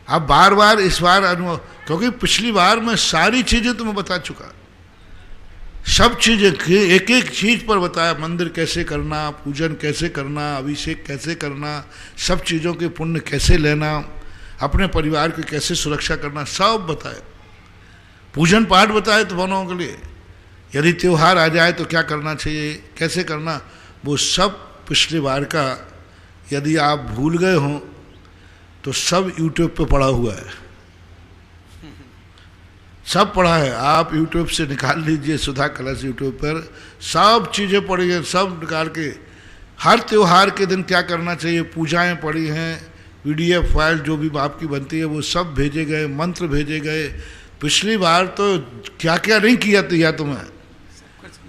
Speaker 2: अब बार बार इस बार अनुभव, क्योंकि पिछली बार मैं सारी चीज़ें तुम्हें बता चुका, सब चीज़ें एक एक चीज़ पर बताया, मंदिर कैसे करना, पूजन कैसे करना, अभिषेक कैसे करना, सब चीज़ों के पुण्य कैसे लेना, अपने परिवार की कैसे सुरक्षा करना, सब बताया। पूजन पाठ बताए तपोवनों के लिए, यदि त्यौहार आ जाए तो क्या करना चाहिए, कैसे करना, वो सब पिछले बार का यदि आप भूल गए हों तो सब यूट्यूब पे पड़ा हुआ है, सब पढ़ा है। आप यूट्यूब से निकाल लीजिए, सुधा कलश यूट्यूब पर सब चीज़ें पड़ी हैं, सब निकाल के हर त्यौहार के दिन क्या करना चाहिए, पूजाएं पड़ी हैं, PDF फाइल जो भी आपकी बनती है वो सब भेजे गए, मंत्र भेजे गए। पिछली बार तो क्या क्या नहीं किया था तुम्हें,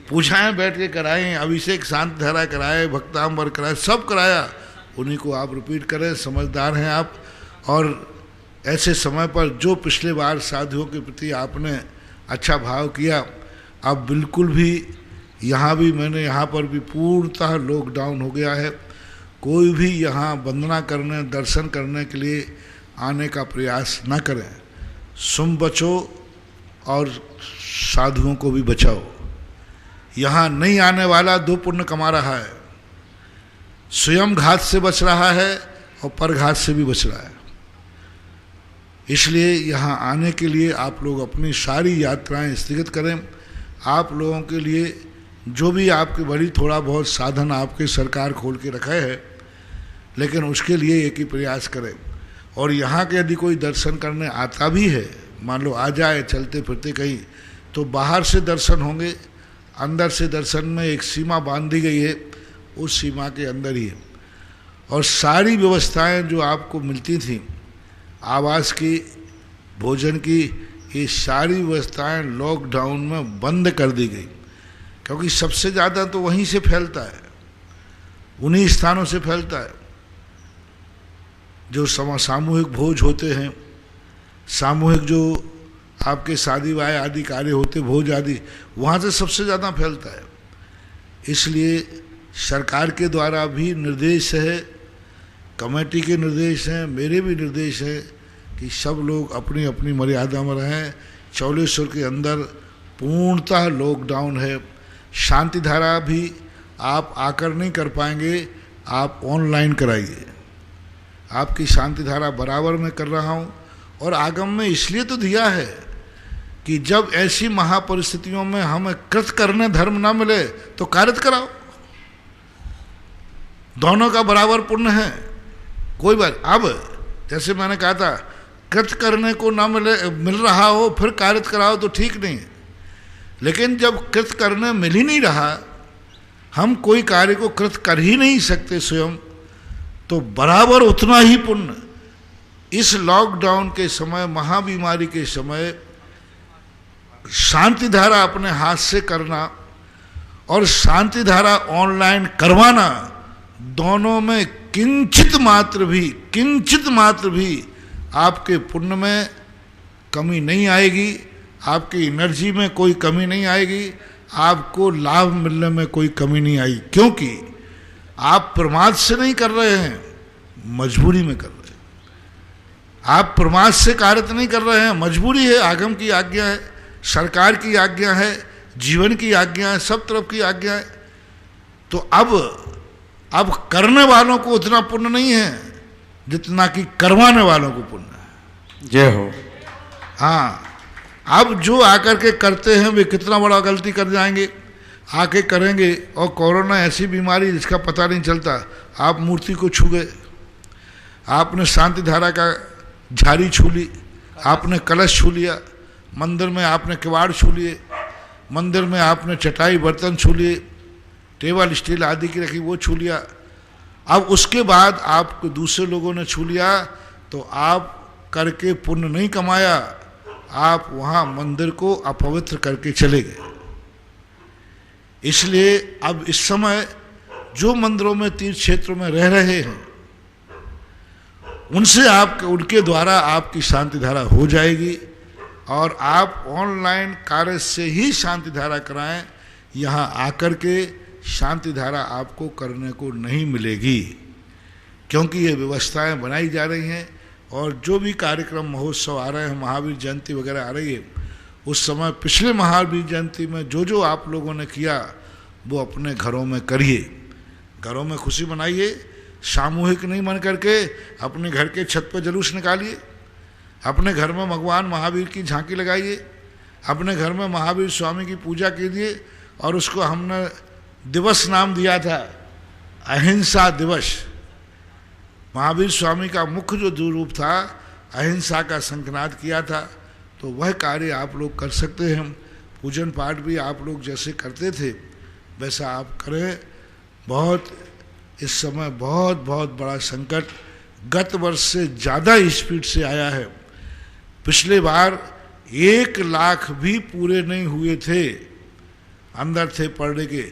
Speaker 2: पूजाएं बैठ के कराएं, अभिषेक शांत धारा कराए, भक्तांबर कराए, सब कराया, उन्हीं को आप रिपीट करें। समझदार हैं आप, और ऐसे समय पर जो पिछले बार साधुओं के प्रति आपने अच्छा भाव किया, अब बिल्कुल भी यहाँ भी मैंने यहाँ पर भी पूर्णतः लॉकडाउन हो गया है। कोई भी यहाँ वंदना करने, दर्शन करने के लिए आने का प्रयास न करें। सुम बचो और साधुओं को भी बचाओ। यहाँ नहीं आने वाला दो पुण्य कमा रहा है, स्वयं घात से बच रहा है और परघात से भी बच रहा है। इसलिए यहाँ आने के लिए आप लोग अपनी सारी यात्राएं स्थगित करें। आप लोगों के लिए जो भी आपके बड़ी थोड़ा बहुत साधन आपके सरकार खोल के रखा है, लेकिन उसके लिए एक ही प्रयास करें। और यहाँ के यदि कोई दर्शन करने आता भी है, मान लो आ जाए चलते फिरते कहीं, तो बाहर से दर्शन होंगे, अंदर से दर्शन में एक सीमा बांध दी गई है, उस सीमा के अंदर ही है। और सारी व्यवस्थाएं जो आपको मिलती थी, आवास की, भोजन की, ये सारी व्यवस्थाएं लॉकडाउन में बंद कर दी गई, क्योंकि सबसे ज़्यादा तो वहीं से फैलता है, उन्हीं स्थानों से फैलता है। जो सामूहिक भोज होते हैं, सामूहिक जो आपके शादी वाह आदि कार्य होते, भोज आदि, वहाँ से सबसे ज़्यादा फैलता है। इसलिए सरकार के द्वारा भी निर्देश है, कमेटी के निर्देश हैं, मेरे भी निर्देश है कि सब लोग अपनी अपनी मर्यादा में रहें। चौलेश्वर के अंदर पूर्णतः लॉकडाउन है। शांति धारा भी आप आकर नहीं कर पाएंगे, आप ऑनलाइन कराइए। आपकी शांति धारा बराबर मैं कर रहा हूँ, और आगम में इसलिए तो दिया है कि जब ऐसी महापरिस्थितियों में हमें कृत करने धर्म ना मिले तो कार्यत कराओ। दोनों का बराबर पुण्य है, कोई बात। अब जैसे मैंने कहा था, कृत करने को ना मिल रहा हो फिर कार्यत कराओ तो ठीक नहीं है, लेकिन जब कृत करने मिल ही नहीं रहा, हम कोई कार्य को कृत कर ही नहीं सकते स्वयं, तो बराबर उतना ही पुण्य। इस लॉकडाउन के समय, महाबीमारी के समय, शांति धारा अपने हाथ से करना और शांति धारा ऑनलाइन करवाना, दोनों में किंचित मात्र भी आपके पुण्य में कमी नहीं आएगी, आपकी एनर्जी में कोई कमी नहीं आएगी, आपको लाभ मिलने में कोई कमी नहीं आई, क्योंकि आप प्रमाद से नहीं कर रहे हैं, मजबूरी में कर रहे हैं। आप प्रमाद से कार्य नहीं कर रहे हैं, मजबूरी है, आगम की आज्ञा है, सरकार की आज्ञा है, जीवन की आज्ञा है, सब तरफ की आज्ञा है। तो अब करने वालों को उतना पुण्य नहीं है जितना कि करवाने वालों को पुण्य है।
Speaker 5: जय हो।
Speaker 2: हाँ, अब जो आकर के करते हैं वे कितना बड़ा गलती कर जाएंगे, आके करेंगे। और कोरोना ऐसी बीमारी जिसका पता नहीं चलता। आप मूर्ति को छू गए, आपने शांति धारा का झाड़ी छू ली, आपने कलश छू लिया, मंदिर में आपने किवाड़ छू लिए, मंदिर में आपने चटाई बर्तन छू लिए, टेबल स्टील आदि की रखी वो छू लिया। अब उसके बाद आपको दूसरे लोगों ने छू लिया तो आप करके पुण्य नहीं कमाया, आप वहाँ मंदिर को अपवित्र करके चले गए। इसलिए अब इस समय जो मंदिरों में, तीर्थ क्षेत्रों में रह रहे हैं, उनके द्वारा आपकी शांति धारा हो जाएगी, और आप ऑनलाइन कार्य से ही शांति धारा कराएं। यहाँ आकर के शांति धारा आपको करने को नहीं मिलेगी, क्योंकि ये व्यवस्थाएं बनाई जा रही हैं। और जो भी कार्यक्रम, महोत्सव आ रहे हैं, महावीर जयंती वगैरह आ रही है, उस समय पिछले महावीर जयंती में जो आप लोगों ने किया वो अपने घरों में करिए, घरों में खुशी मनाइए, सामूहिक नहीं मन करके अपने घर के छत पर जुलूस निकालिए, अपने घर में भगवान महावीर की झांकी लगाइए, अपने घर में महावीर स्वामी की पूजा कीजिए। और उसको हमने दिवस नाम दिया था, अहिंसा दिवस। महावीर स्वामी का मुख्य जो रूप था, अहिंसा का संकनाद किया था। तो वह कार्य आप लोग कर सकते हैं। पूजन पाठ भी आप लोग जैसे करते थे वैसा आप करें। बहुत इस समय बहुत बड़ा संकट गत वर्ष से ज़्यादा स्पीड से आया है। पिछले बार 1 लाख भी पूरे नहीं हुए थे, अंदर थे पर डे के।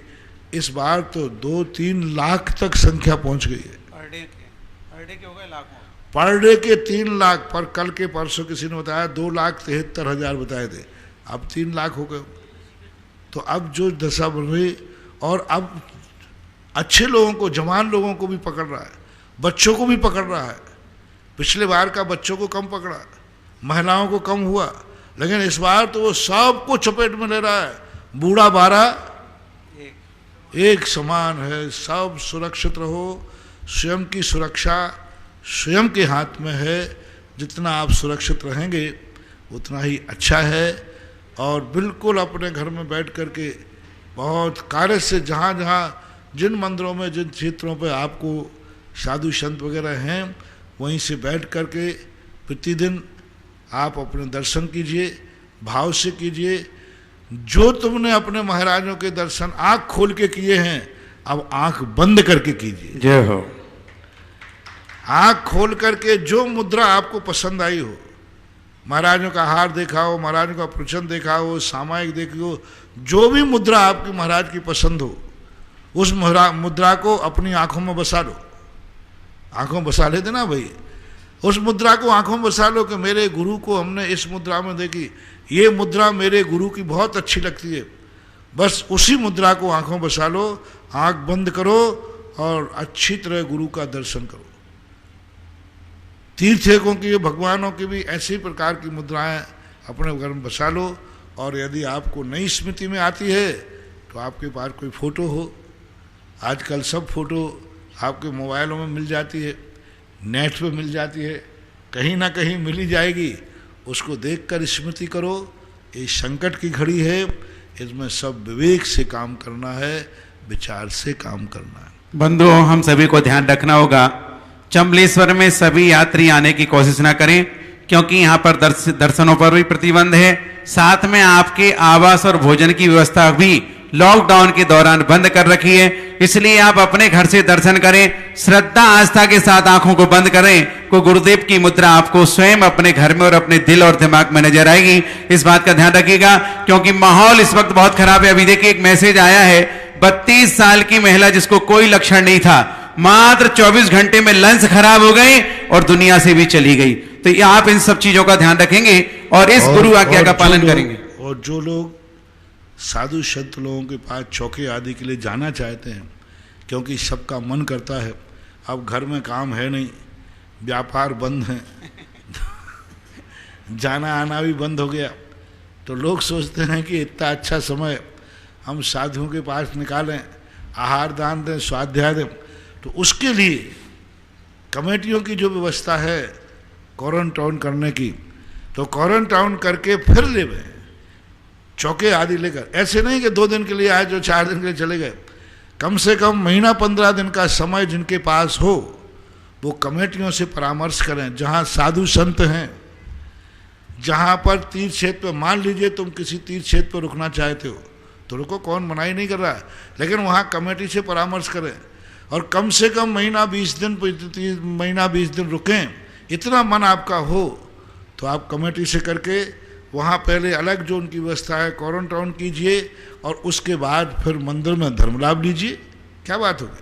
Speaker 2: इस बार तो 2-3 लाख तक संख्या पहुंच गई है। पर डे के हो गए लाखों, पर डे के 3 लाख। पर कल के परसों किसी ने बताया 2,73,000 बताए थे, अब 3 लाख हो गए। तो अब जो दशा बढ़ रही, और अब अच्छे लोगों को, जवान लोगों को भी पकड़ रहा है, बच्चों को भी पकड़ रहा है। पिछले बार का बच्चों को कम पकड़ा, महिलाओं को कम हुआ, लेकिन इस बार तो वो सबको चपेट में ले रहा है। बूढ़ा बारा एक समान है। सब सुरक्षित रहो। स्वयं की सुरक्षा स्वयं के हाथ में है। जितना आप सुरक्षित रहेंगे उतना ही अच्छा है। और बिल्कुल अपने घर में बैठ कर के बहुत कार्य से, जहाँ जहाँ जिन मंदिरों में, जिन क्षेत्रों पे आपको साधु संत वगैरह हैं, वहीं से बैठ कर के प्रतिदिन आप अपने दर्शन कीजिए, भाव से कीजिए। जो तुमने अपने महाराजों के दर्शन आंख खोल के किए हैं, अब आंख बंद करके कीजिए।
Speaker 5: जय हो।
Speaker 2: आंख खोल करके जो मुद्रा आपको पसंद आई हो, महाराजों का हार देखा हो, महाराजों का प्रवचन देखा हो, सामायिक देखी हो, जो भी मुद्रा आपकी महाराज की पसंद हो, उस मुद्रा को अपनी आंखों में बसा लो। आंखों में बसा लेते ना भाई, उस मुद्रा को आंखों में बसा लो कि मेरे गुरु को हमने इस मुद्रा में देखी, ये मुद्रा मेरे गुरु की बहुत अच्छी लगती है। बस उसी मुद्रा को आंखों में बसा लो, आंख बंद करो और अच्छी तरह गुरु का दर्शन करो। तीर्थों की, भगवानों की भी ऐसी प्रकार की मुद्राएं अपने घर में बसा लो। और यदि आपको नई स्मृति में आती है तो आपके पास कोई फोटो हो, आजकल सब फोटो आपके मोबाइलों में मिल जाती है, नेट पे मिल जाती है, कहीं ना कहीं मिल ही जाएगी। उसको देखकर स्मृति करो, ये संकट की घड़ी है, इसमें सब विवेक से काम करना है, विचार से काम करना है।
Speaker 5: बंधुओं, हम सभी को ध्यान रखना होगा, चंबलेश्वर में सभी यात्री आने की कोशिश ना करें, क्योंकि यहाँ पर दर्शनों पर भी प्रतिबंध है। साथ में आपके आवास और भोजन की व्यवस्था भी लॉकडाउन के दौरान बंद कर रखी है, इसलिए आप अपने घर से दर्शन करें, श्रद्धा आस्था के साथ आंखों को बंद करें। को गुरुदेव की मुद्रा आपको स्वयं अपने घर में और अपने दिल और दिमाग में नजर आएगी। इस बात का ध्यान रखिएगा, क्योंकि माहौल इस वक्त बहुत खराब है। अभी देखिए एक मैसेज आया है, 32 साल की महिला जिसको कोई लक्षण नहीं था, मात्र 24 घंटे में लंग्स खराब हो गई और दुनिया से भी चली गई। तो ये आप इन सब चीजों का ध्यान रखेंगे और इस गुरु आज्ञा का पालन करेंगे।
Speaker 2: और जो लोग साधु संत लोगों के पास चौके आदि के लिए जाना चाहते हैं, क्योंकि सबका मन करता है, अब घर में काम है नहीं, व्यापार बंद है, जाना आना भी बंद हो गया, तो लोग सोचते हैं कि इतना अच्छा समय हम साधुओं के पास निकालें, आहार दान दें, स्वाध्याय दें। तो उसके लिए कमेटियों की जो व्यवस्था है क्वारंटाइन करने की, तो क्वारंटाइन करके फिर ले गए चौके आदि लेकर। ऐसे नहीं कि 2 दिन के लिए आए जो 4 दिन के लिए चले गए, कम से कम महीना 15 दिन का समय जिनके पास हो वो कमेटियों से परामर्श करें। जहाँ साधु संत हैं, जहाँ पर तीर्थ क्षेत्र पर, मान लीजिए तुम किसी तीर्थ क्षेत्र पर रुकना चाहते हो तो रुको, कौन मनाही नहीं कर रहा है, लेकिन वहाँ कमेटी से परामर्श करें और कम से कम महीना 20 दिन रुकें। इतना मन आपका हो तो आप कमेटी से करके वहाँ पहले अलग जो उनकी व्यवस्था है क्वारंटाइन कीजिए और उसके बाद फिर मंदिर में धर्म लाभ लीजिए। क्या बात होगी,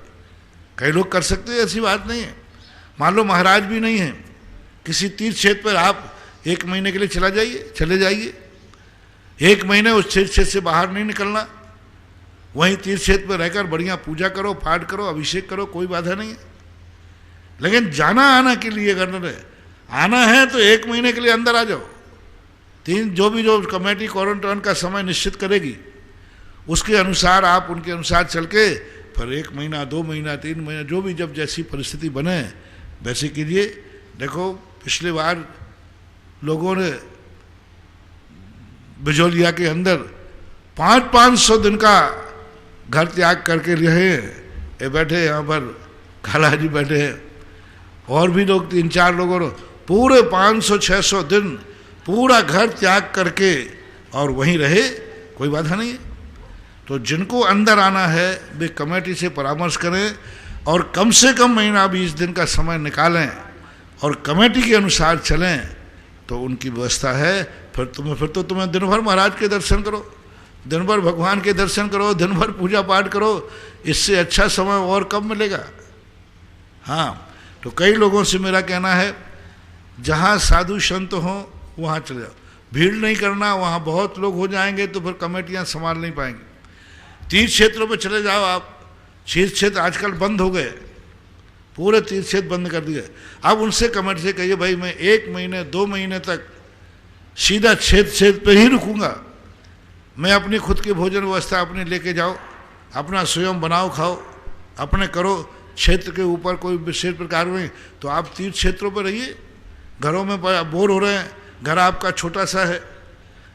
Speaker 2: कई लोग कर सकते हैं, ऐसी बात नहीं है। मान लो महाराज भी नहीं है, किसी तीर्थ क्षेत्र पर आप 1 महीने के लिए चले जाइए, 1 महीने उस तीर्थ क्षेत्र से बाहर नहीं निकलना, वहीं तीर्थ क्षेत्र पर रहकर बढ़िया पूजा करो, पाठ करो, अभिषेक करो, कोई बाधा नहीं है। लेकिन जाना आना के लिए अगर आना है तो 1 महीने के लिए अंदर आ जाओ। जो कमेटी क्वारंटाइन का समय निश्चित करेगी उसके अनुसार आप उनके अनुसार चल के फिर 1 महीना, 2 महीना, 3 महीना, जो भी जब जैसी परिस्थिति बने वैसे कीजिए। देखो पिछले बार लोगों ने बिजोलिया के अंदर 500 दिन का घर त्याग करके रहे हैं। ये बैठे यहाँ पर खाला जी बैठे हैं, और भी लोग 3-4 लोगों ने पूरे 500-600 दिन पूरा घर त्याग करके और वहीं रहे, कोई बाधा नहीं है। तो जिनको अंदर आना है वे कमेटी से परामर्श करें और कम से कम महीना 20 दिन का समय निकालें और कमेटी के अनुसार चलें, तो उनकी व्यवस्था है। फिर तो तुम्हें दिन भर महाराज के दर्शन करो, दिन भर भगवान के दर्शन करो, दिन भर पूजा पाठ करो, इससे अच्छा समय और कब मिलेगा। हाँ, तो कई लोगों से मेरा कहना है जहाँ साधु संत हों वहाँ चले जाओ, भीड़ नहीं करना, वहाँ बहुत लोग हो जाएंगे तो फिर कमेटियाँ संभाल नहीं पाएंगी। तीर्थ क्षेत्रों पे चले जाओ आप, तीर्थ क्षेत्र आजकल बंद हो गए, पूरे तीर्थ क्षेत्र बंद कर दिए। अब उनसे कमेटी से कहिए भाई मैं 1 महीने 2 महीने तक सीधा क्षेत्र पे ही रुकूंगा, मैं अपनी खुद की भोजन व्यवस्था अपने लेके जाओ, अपना स्वयं बनाओ खाओ, अपने करो, क्षेत्र के ऊपर कोई विशेष प्रकार में। तो आप तीर्थ क्षेत्रों पर रहिए, घरों में बोर हो रहे हैं, घर आपका छोटा सा है।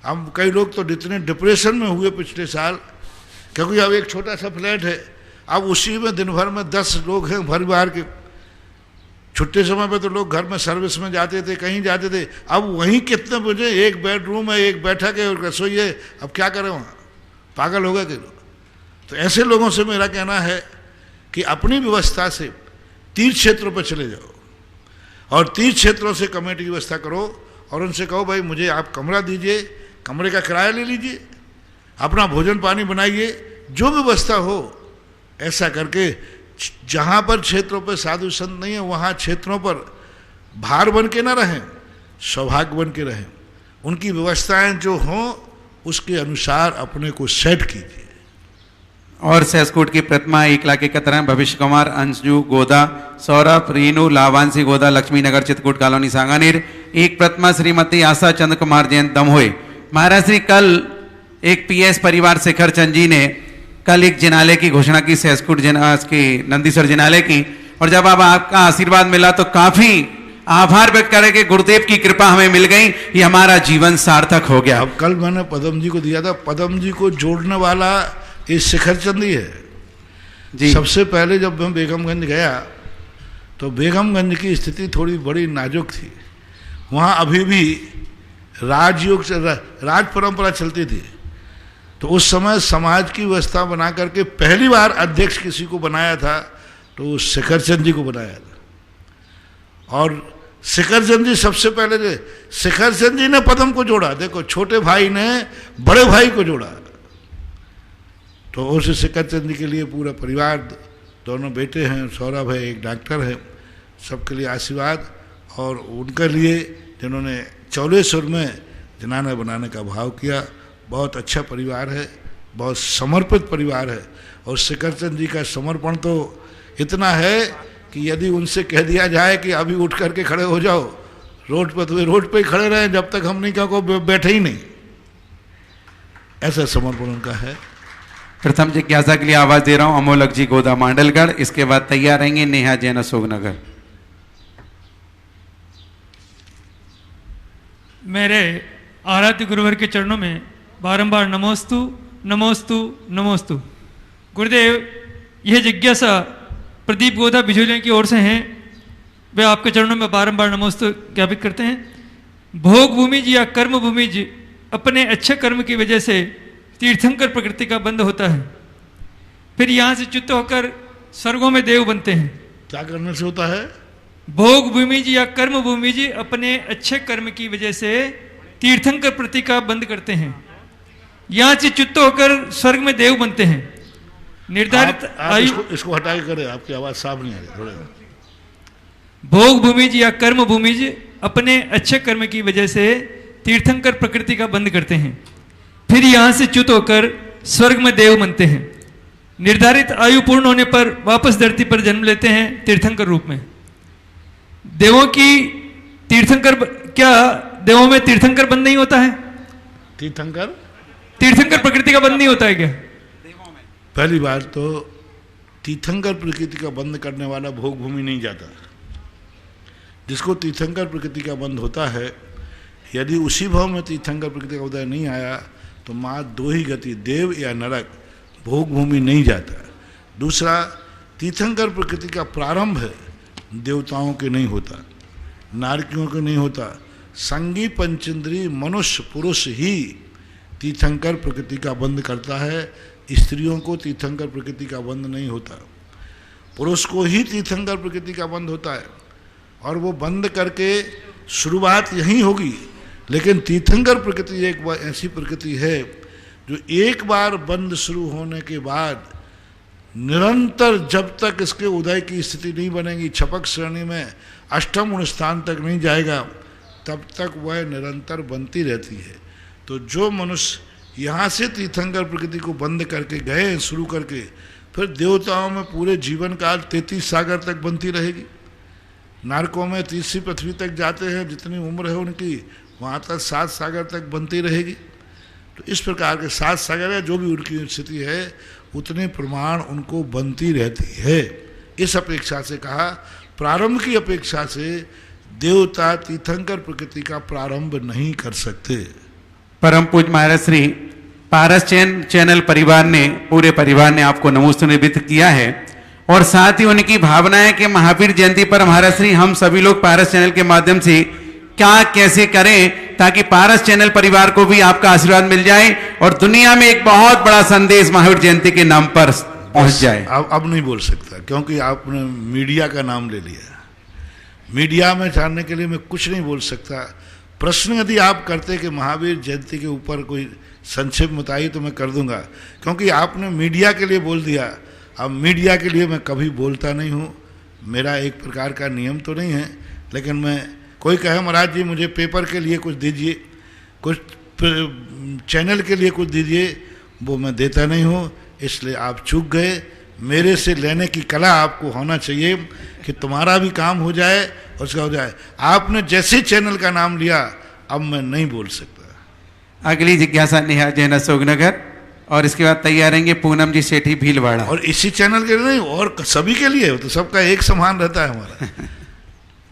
Speaker 2: अब कई लोग तो इतने डिप्रेशन में हुए पिछले साल, क्योंकि अब एक छोटा सा फ्लैट है, अब उसी में दिन भर में 10 लोग हैं भर बार के। छुट्टे समय पे तो लोग घर में सर्विस में जाते थे, कहीं जाते थे, अब वहीं कितने बजे, 1 बेडरूम है, 1 बैठक है और रसोई है, अब क्या करें वहाँ, पागल हो गए कई लोग। तो ऐसे लोगों से मेरा कहना है कि अपनी व्यवस्था से तीर्थ क्षेत्रों पर चले जाओ और तीर्थ क्षेत्रों से कमेटी की व्यवस्था करो और उनसे कहो भाई मुझे आप कमरा दीजिए, कमरे का किराया ले लीजिए, अपना भोजन पानी बनाइए, जो व्यवस्था हो ऐसा करके। जहाँ पर क्षेत्रों पर साधु संत नहीं है वहाँ क्षेत्रों पर भार बन के ना रहें, सौभाग्य बन के रहें। उनकी व्यवस्थाएं जो हों उसके अनुसार अपने को सेट कीजिए।
Speaker 5: और सहसकूट की प्रतिमा 1,71,000 भविष्य कुमार, अंशजू गोदा, सौरभ, रीनू, लावांशी गोदा, लक्ष्मी नगर, चित्रकूट कॉलोनी, सांगानेर। एक प्रतिमा श्रीमती आशा चंद कुमार जैन, दमोह। महाराज श्री कल एक PS परिवार शेखर चंद जी ने कल एक जिनालय की घोषणा की, सहसकुट की नंदीसर जिनालय की, और जब अब आपका आशीर्वाद मिला तो काफी आभार व्यक्त करें कि गुरुदेव की कृपा हमें मिल गई, ये हमारा जीवन सार्थक हो गया।
Speaker 2: अब कल मैंने पदम जी को दिया था, पदम जी को जोड़ने वाला ये शिखर चंद ही है
Speaker 5: जी।
Speaker 2: सबसे पहले जब मैं बेगमगंज गया तो बेगमगंज की स्थिति थोड़ी बड़ी नाजुक थी। वहाँ अभी भी राजयोग राज परंपरा चलती थी। तो उस समय समाज की व्यवस्था बना करके पहली बार अध्यक्ष किसी को बनाया था तो शिखर चंद जी को बनाया था। और शिखर चंद जी सबसे पहले, शिखर चंद जी ने पदम को जोड़ा। देखो, छोटे भाई ने बड़े भाई को जोड़ा। तो उस शिखर चंद जी के लिए पूरा परिवार, दोनों बेटे हैं, सौरभ है, एक डॉक्टर है, सबके लिए आशीर्वाद। और उनके लिए जिन्होंने चौलेश्वर में जनाना बनाने का भाव किया, बहुत अच्छा परिवार है, बहुत समर्पित परिवार है। और शिखर चंद जी का समर्पण तो इतना है कि यदि उनसे कह दिया जाए कि अभी उठ करके खड़े हो जाओ रोड पर, तो वे रोड पर ही खड़े रहे जब तक हम नहीं कहो बैठे ही नहीं। ऐसा समर्पण उनका है।
Speaker 5: प्रथम जिज्ञासा के लिए आवाज दे रहा हूं अमोलक जी गोदा मांडलगढ़, इसके बाद तैयार रहेंगे नेहा जैन अशोकनगर।
Speaker 6: मेरे आराध्य गुरुवर के चरणों में बारंबार नमोस्तु नमोस्तु नमोस्तु। गुरुदेव, यह जिज्ञासा प्रदीप गोदा बिजोलिया की ओर से हैं, वे आपके चरणों में बारंबार नमोस्तु ज्ञापित करते हैं। भोग भूमि जी या कर्म भूमि जी अपने अच्छे कर्म की वजह से तीर्थंकर प्रकृति का बंध होता है, फिर यहाँ से च्युत होकर स्वर्गों में देव बनते हैं।
Speaker 2: क्या करने से होता है?
Speaker 6: भोग भूमि जी या कर्म भूमि जी अपने अच्छे कर्म की वजह से तीर्थंकर प्रति का बंद करते हैं, यहाँ से च्युत होकर स्वर्ग में देव बनते हैं। निर्धारित आयु,
Speaker 2: इसको हटा के करें, आपकी आवाज साफ नहीं आ रही थोड़े।
Speaker 6: भोग भूमि जी या कर्म भूमि जी अपने अच्छे कर्म की वजह से तीर्थंकर प्रकृति का बंद करते हैं, फिर यहाँ से च्युत होकर स्वर्ग में देव बनते हैं। निर्धारित आयु पूर्ण होने पर वापस धरती पर जन्म लेते हैं तीर्थंकर रूप में। देवों की तीर्थंकर, क्या देवों में तीर्थंकर बंद नहीं होता है? तीर्थंकर प्रकृति का बंद नहीं होता है क्या?
Speaker 2: पहली बार तो तीर्थंकर प्रकृति का बंद करने वाला भोग भूमि नहीं जाता। जिसको तीर्थंकर प्रकृति का बंद होता है, यदि उसी भाव में तीर्थंकर प्रकृति का उदय नहीं आया तो माँ दो ही गति, देव या नरक, भोग भूमि नहीं जाता। दूसरा, तीर्थंकर प्रकृति का प्रारंभ है देवताओं के नहीं होता, नारकियों के नहीं होता। संगी पंचेंद्री मनुष्य पुरुष ही तीर्थंकर प्रकृति का बंद करता है। स्त्रियों को तीर्थंकर प्रकृति का बंद नहीं होता, पुरुष को ही तीर्थंकर प्रकृति का बंद होता है। और वो बंद करके शुरुआत यहीं होगी। लेकिन तीर्थंकर प्रकृति एक ऐसी प्रकृति है जो एक बार बंद शुरू होने के बाद निरंतर, जब तक इसके उदय की स्थिति नहीं बनेगी, छपक श्रेणी में अष्टम गुण स्थान तक नहीं जाएगा, तब तक वह निरंतर बनती रहती है। तो जो मनुष्य यहाँ से तीर्थंकर प्रकृति को बंद करके गए शुरू करके, फिर देवताओं में पूरे जीवन काल 33 सागर तक बनती रहेगी। नारकों में तीसरी पृथ्वी तक जाते हैं, जितनी उम्र है उनकी, वहाँ तक 7 सागर तक बनती रहेगी। तो इस प्रकार के 7 सागर है, जो भी उनकी स्थिति है उतने प्रमाण उनको बनती रहती है। इस अपेक्षा से कहा, प्रारंभ की अपेक्षा से देवता तीर्थंकर प्रकृति का प्रारंभ नहीं कर सकते।
Speaker 5: परम पूज्य महाराज श्री पारस चैनल परिवार ने, पूरे परिवार ने आपको नमोस्तु निवेदित किया है। और साथ ही उनकी भावना है कि महावीर जयंती पर महाराज श्री हम सभी लोग पारस चैनल के माध्यम से क्या कैसे करें ताकि पारस चैनल परिवार को भी आपका आशीर्वाद मिल जाए और दुनिया में एक बहुत बड़ा संदेश महावीर जयंती के नाम पर पहुंच जाए।
Speaker 2: अब नहीं बोल सकता, क्योंकि आपने मीडिया का नाम ले लिया। मीडिया में जानने के लिए मैं कुछ नहीं बोल सकता। प्रश्न यदि आप करते कि महावीर जयंती के ऊपर कोई संक्षेप बताइए तो मैं कर दूंगा, क्योंकि आपने मीडिया के लिए बोल दिया। अब मीडिया के लिए मैं कभी बोलता नहीं हूँ, मेरा एक प्रकार का नियम तो नहीं है। लेकिन मैं, कोई कहे महाराज जी मुझे पेपर के लिए कुछ दीजिए, कुछ चैनल के लिए कुछ दीजिए, वो मैं देता नहीं हूँ। इसलिए आप चूक गए। मेरे से लेने की कला आपको होना चाहिए कि तुम्हारा भी काम हो जाए और उसका हो जाए। आपने जैसे चैनल का नाम लिया, अब मैं नहीं बोल सकता।
Speaker 5: अगली जिज्ञासा नेहा जैन अशोकनगर और इसके बाद तैयार रहेंगे पूनम जी सेठी भीलवाड़ा।
Speaker 2: और इसी चैनल के लिए नहीं, और सभी के लिए, तो सबका एक समान रहता है हमारा।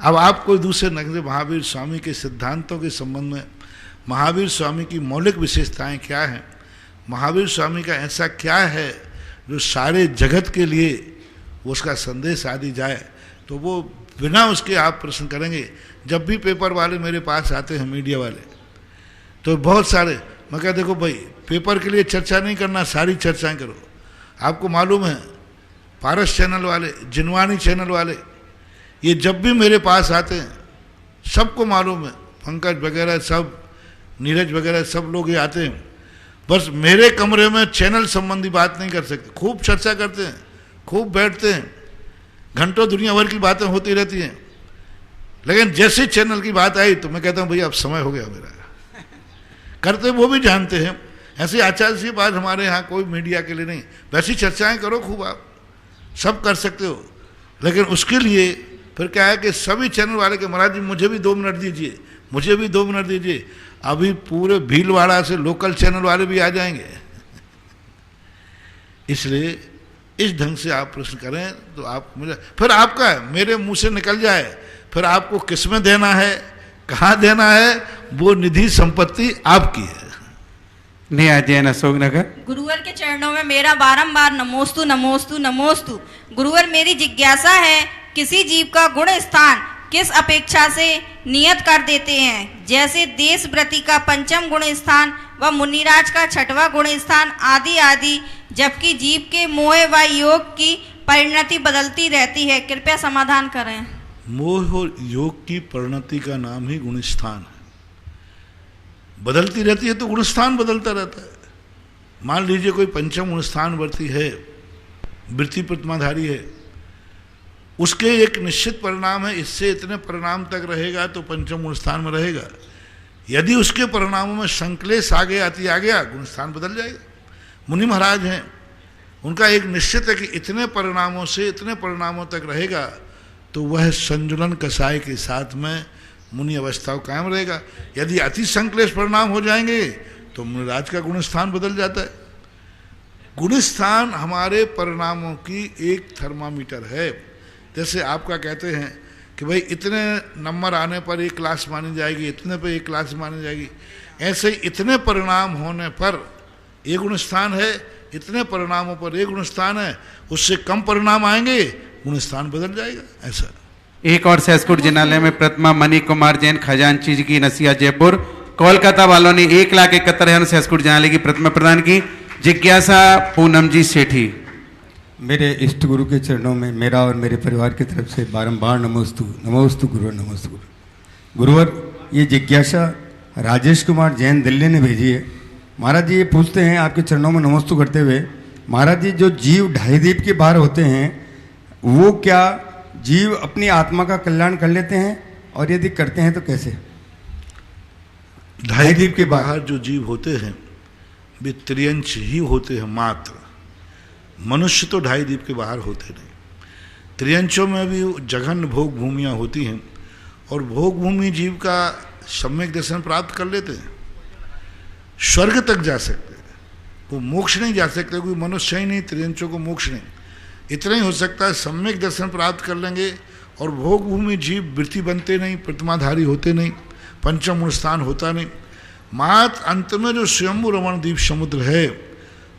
Speaker 2: अब आप कोई दूसरे नगरे महावीर स्वामी के सिद्धांतों के संबंध में, महावीर स्वामी की मौलिक विशेषताएं क्या हैं, महावीर स्वामी का ऐसा क्या है जो सारे जगत के लिए उसका संदेश आदि जाए, तो वो बिना उसके आप प्रश्न करेंगे। जब भी पेपर वाले मेरे पास आते हैं, मीडिया वाले, तो बहुत सारे, मैं कहा देखो भाई, पेपर के लिए चर्चा नहीं करना, सारी चर्चाएं करो। आपको मालूम है पारस चैनल वाले, जिनवानी चैनल वाले, ये जब भी मेरे पास आते हैं, सबको मालूम है, पंकज वगैरह सब, नीरज वगैरह सब लोग ये आते हैं, बस मेरे कमरे में चैनल संबंधी बात नहीं कर सकते। खूब चर्चा करते हैं, खूब बैठते हैं, घंटों दुनिया भर की बातें होती रहती हैं, लेकिन जैसे चैनल की बात आई तो मैं कहता हूँ भैया अब समय हो गया मेरा। करते वो भी जानते हैं। ऐसे आचार्य जी बात हमारे यहाँ कोई मीडिया के लिए नहीं, वैसी चर्चाएं करो खूब, आप सब कर सकते हो, लेकिन उसके लिए फिर क्या है कि सभी चैनल वाले के महाराज जी मुझे भी 2 मिनट दीजिए, मुझे भी 2 मिनट दीजिए। अभी पूरे भीलवाड़ा से लोकल चैनल वाले भी आ जाएंगे। इसलिए इस ढंग से आप प्रश्न करें तो आप मुझे, फिर आपका है, मेरे मुंह से निकल जाए, फिर आपको किसमें देना है, कहाँ देना है, वो निधि संपत्ति आपकी है।
Speaker 5: नेहा जैन अशोकनगर।
Speaker 7: गुरुवर के चरणों में मेरा बारंबार नमोस्तु नमोस्तु नमोस्तु। गुरुवर, मेरी जिज्ञासा है, किसी जीव का गुण स्थान किस अपेक्षा से नियत कर देते हैं? जैसे देश व्रति का 5म गुण स्थान व मुनिराज का 6वां गुण स्थान आदि आदि, जबकि जीव के मोह व योग की परिणति बदलती रहती है। कृपया समाधान करें।
Speaker 2: मोह और योग की परिणति का नाम ही गुणस्थान है। बदलती रहती है तो गुणस्थान बदलता रहता है। मान लीजिए कोई 5म गुणस्थान वर्ती है, वृत्ति प्रतिमाधारी है, उसके एक निश्चित परिणाम है, इससे इतने परिणाम तक रहेगा तो 5म गुणस्थान में रहेगा। यदि उसके परिणामों में संक्लेश आगे आती आ गया, गुणस्थान बदल जाएगा। मुनि महाराज हैं, उनका एक निश्चित है कि इतने परिणामों से इतने परिणामों तक रहेगा, तो वह संजुलन कसाय के साथ में मुनि अवस्थाओं कायम रहेगा। यदि अति संक्लेश परिणाम हो जाएंगे तो मुनिराज का गुणस्थान बदल जाता है। गुणस्थान हमारे परिणामों की एक थर्मामीटर है। जैसे आपका कहते हैं कि भाई इतने नंबर आने पर 1 क्लास मानी जाएगी, इतने पे 1 क्लास मानी जाएगी, ऐसे इतने परिणाम होने पर एक गुणस्थान है, इतने परिणामों पर एक गुणस्थान है, उससे कम परिणाम आएंगे, गुणस्थान बदल जाएगा। ऐसा
Speaker 5: एक और सहसकुट जिनालय में प्रतिमा मणि कुमार जैन खजांची जी की नसिया जयपुर। कोलकाता वालों ने 1,71,000 सहसकुट जिनालय की प्रतिमा प्रदान की। जिज्ञासा पूनम जी सेठी।
Speaker 8: मेरे इष्ट गुरु के चरणों में मेरा और मेरे परिवार की तरफ से बारंबार नमोस्तु नमोस्तु गुरुवर नमोस्तु गुरु। गुरुवर, ये जिज्ञासा राजेश कुमार जैन दिल्ली ने भेजी है। महाराज जी ये पूछते हैं आपके चरणों में नमोस्तु करते हुए, महाराज जी जो जीव ढाई दीप के बाहर होते हैं, वो क्या जीव अपनी आत्मा का कल्याण कर लेते हैं, और यदि करते हैं तो कैसे?
Speaker 2: ढाई दीप के बाहर जो जीव होते हैं वे त्रियंश ही होते हैं मात्र। मनुष्य तो ढाई दीप के बाहर होते नहीं। त्रियंशों में भी जघन्य भोग भूमियाँ होती हैं, और भोग भूमि जीव का सम्यक दर्शन प्राप्त कर लेते हैं, स्वर्ग तक जा सकते हैं। वो मोक्ष नहीं जा सकते, कोई मनुष्य ही नहीं, त्रियंशों को मोक्ष नहीं। इतना ही हो सकता है, सम्यक दर्शन प्राप्त कर लेंगे, और भोग भूमि जीव वृत्ति बनते नहीं, प्रतिमाधारी होते नहीं, 5म गुणस्थान होता नहीं। मात्र अंत में जो स्वयंभू रमण द्वीप समुद्र है,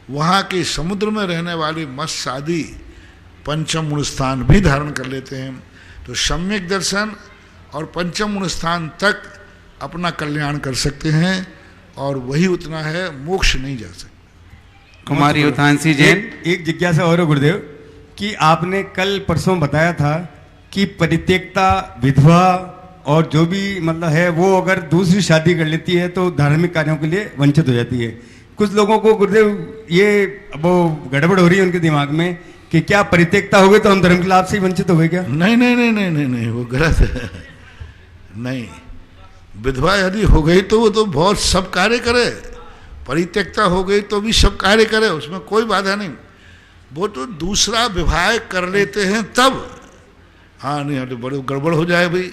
Speaker 2: वहाँ के समुद्र में रहने वाले मत्स्य आदि 5म गुणस्थान भी धारण कर लेते हैं। तो सम्यक दर्शन और 5म गुणस्थान तक अपना कल्याण कर सकते हैं, और वही उतना है, मोक्ष नहीं जा सकते।
Speaker 5: कुमारी उत्थानसी जैन।
Speaker 8: एक जिज्ञासा और है गुरुदेव, कि आपने कल परसों बताया था कि परित्यक्ता विधवा और जो भी मतलब है, वो अगर दूसरी शादी कर लेती है तो धार्मिक कार्यों के लिए वंचित हो जाती है। कुछ लोगों को गुरुदेव ये वो गड़बड़ हो रही है उनके दिमाग में कि क्या परित्यक्ता हो गए तो हम धर्म के लाभ से ही वंचित हो गए क्या?
Speaker 2: नहीं नहीं नहीं नहीं नहीं नहीं, वो गलत है। नहीं, विधवा यदि हो गई तो वो तो बहुत सब कार्य करे, परित्यक्ता हो गई तो भी सब कार्य करे, उसमें कोई बाधा नहीं। वो तो दूसरा विवाह कर लेते हैं तब। हाँ नहीं, तो बड़े गड़बड़ हो जाए भाई।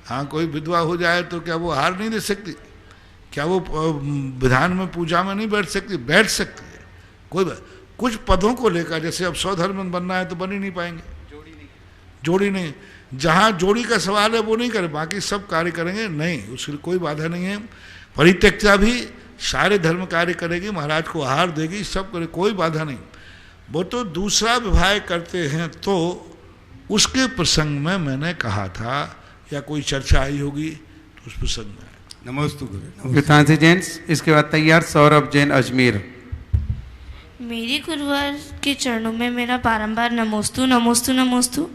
Speaker 2: हाँ, कोई विधवा हो जाए तो क्या वो हार नहीं दे सकती? क्या वो विधान में पूजा में नहीं बैठ सकती? बैठ सकती है, कुछ पदों को लेकर, जैसे अब स्वधर्म बनना है तो बन ही नहीं पाएंगे, जोड़ी नहीं, जहाँ जोड़ी का सवाल है वो नहीं करें, बाकी सब कार्य करेंगे, नहीं उसके लिए कोई बाधा नहीं है। परित्यक्ता भी सारे धर्म कार्य करेगी, महाराज को आहार देगी, सब करे, कोई बाधा नहीं। वो तो दूसरा विवाह करते हैं तो उसके प्रसंग में मैंने कहा था, या कोई चर्चा आई होगी तो उस प्रसंग में।
Speaker 8: नमोस्तु गुरु।
Speaker 5: गीतांशी जैन, इसके बाद तैयार सौरभ जैन अजमेर।
Speaker 9: मेरी गुरुवार के चरणों में मेरा बारंबार नमोस्तु नमोस्तु नमोस्तु।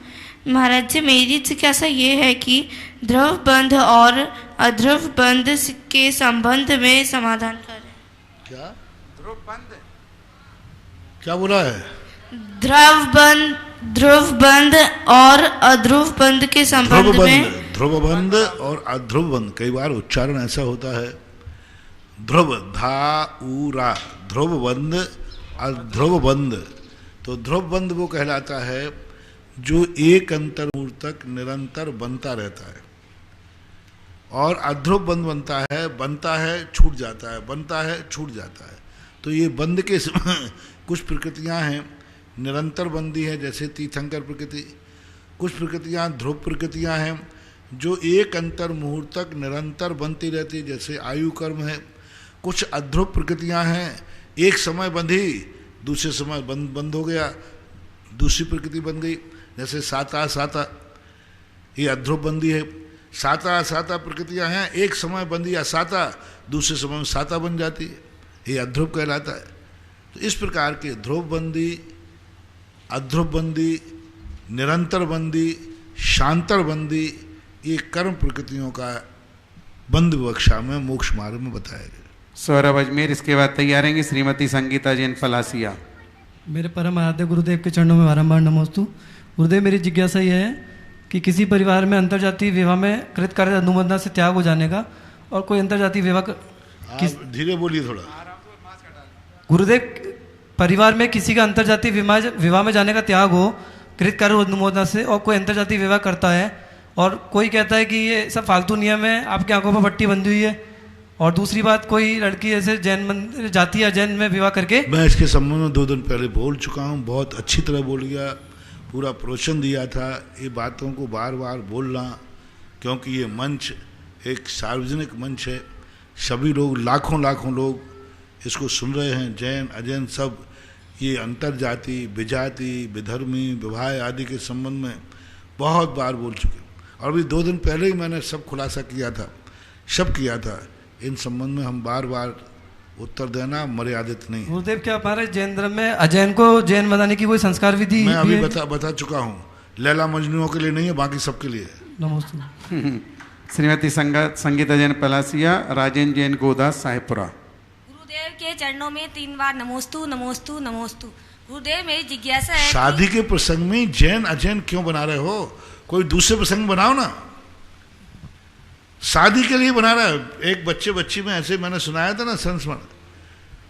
Speaker 9: महाराज जी, मेरी जिज्ञासा ये है कि ध्रुव बंध और अध्रुव बंध के संबंध में समाधान करें।
Speaker 2: क्या ध्रुव बंध क्या बोला है?
Speaker 9: ध्रुव बंध और अध्रुव बंध के संबंध में।
Speaker 2: ध्रुव बंध और अध्रुव बंध, कई बार उच्चारण ऐसा होता है, ध्रुव धा ऊ रा, ध्रुव बंध अध्रुव बंध। तो ध्रुव बंध वो कहलाता है जो एक अंतर तक निरंतर बनता रहता है, और अध्रुव बंध बनता है छूट जाता है, बनता है छूट जाता है। तो ये बंध के कुछ प्रकृतियां हैं निरंतर बंदी है, जैसे तीर्थंकर प्रकृति, कुछ प्रकृतियां ध्रुव प्रकृतियां हैं जो एक अंतर मुहूर्त तक निरंतर बनती रहती, जैसे आयु कर्म है। कुछ अध्रुव प्रकृतियां हैं, एक समय बंधी, दूसरे समय बंद हो गया, दूसरी प्रकृति बन गई, जैसे साता साता, ये अध्रुव बंदी है। साता साता प्रकृतियां हैं, एक समय बंदी या साता, दूसरे समय में साता बन जाती है, ये अध्रुव कहलाता है। तो इस प्रकार के ध्रुव बंदी, अध्रुव बंदी, निरंतर बंदी, शांतर बंदी, ये कर्म प्रकृतियों का बंद विवक्षा में मोक्ष मार्ग में बताया गया।
Speaker 5: सौरभ अजमेर, इसके बाद तैयार रहेंगी श्रीमती संगीता जैन पलासिया।
Speaker 10: मेरे परम आराध्य गुरुदेव के चरणों में बारंबार नमोस्तु। गुरुदेव, मेरी जिज्ञासा यह है कि किसी परिवार में अंतर्जातीय विवाह में कृत कार्य अनुमोदना से त्याग हो जाने का, और कोई अंतर्जातीय विवाह
Speaker 2: धीरे बोलिए थोड़ा।
Speaker 10: गुरुदेव, परिवार में किसी का अंतर्जातीय विवाह में जाने का त्याग हो कृत कार्य अनुमोदना से, और कोई अंतर्जातीय विवाह करता है, और कोई कहता है कि ये सब फालतू नियम है, आपकी आंखों पर पट्टी बंधी हुई है, और दूसरी बात कोई लड़की ऐसे जैन मंदिर जाती है, जैन में विवाह करके।
Speaker 2: मैं इसके संबंध में 2 दिन पहले बोल चुका हूँ, बहुत अच्छी तरह बोल गया, पूरा प्रवचन दिया था। ये बातों को बार बार बोलना, क्योंकि ये मंच एक सार्वजनिक मंच है, सभी लोग लाखों लोग इसको सुन रहे हैं, जैन अजैन सब। ये अंतर्जाति, विजाति, विधर्मी, विवाह आदि के संबंध में बहुत बार बोल चुके, और अभी 2 दिन पहले ही मैंने सब खुलासा किया था। इन संबंध में हम बार बार उत्तर देना मर्यादित नहीं।
Speaker 10: गुरुदेव, क्या हमारे जैन धर्म में अजैन को जैन बनाने की कोई संस्कार विधि?
Speaker 2: मैं अभी बता चुका हूँ, लैला मजनुओं के लिए नहीं है, बाकी सबके लिए।
Speaker 10: नमस्ते।
Speaker 5: श्रीमती संगीता जैन पलासिया, राजेंद्र जैन गोदास साहेबपुरा।
Speaker 7: गुरुदेव के चरणों में 3 बार नमोस्तु नमोस्तु नमोस्तु। गुरुदेव, मेरी जिज्ञासा है,
Speaker 2: शादी के प्रसंग में जैन अजैन क्यों बना रहे हो? कोई दूसरे प्रसंग बनाओ ना, शादी के लिए बना रहा है। एक बच्ची में ऐसे मैंने सुनाया था ना, संस्मरण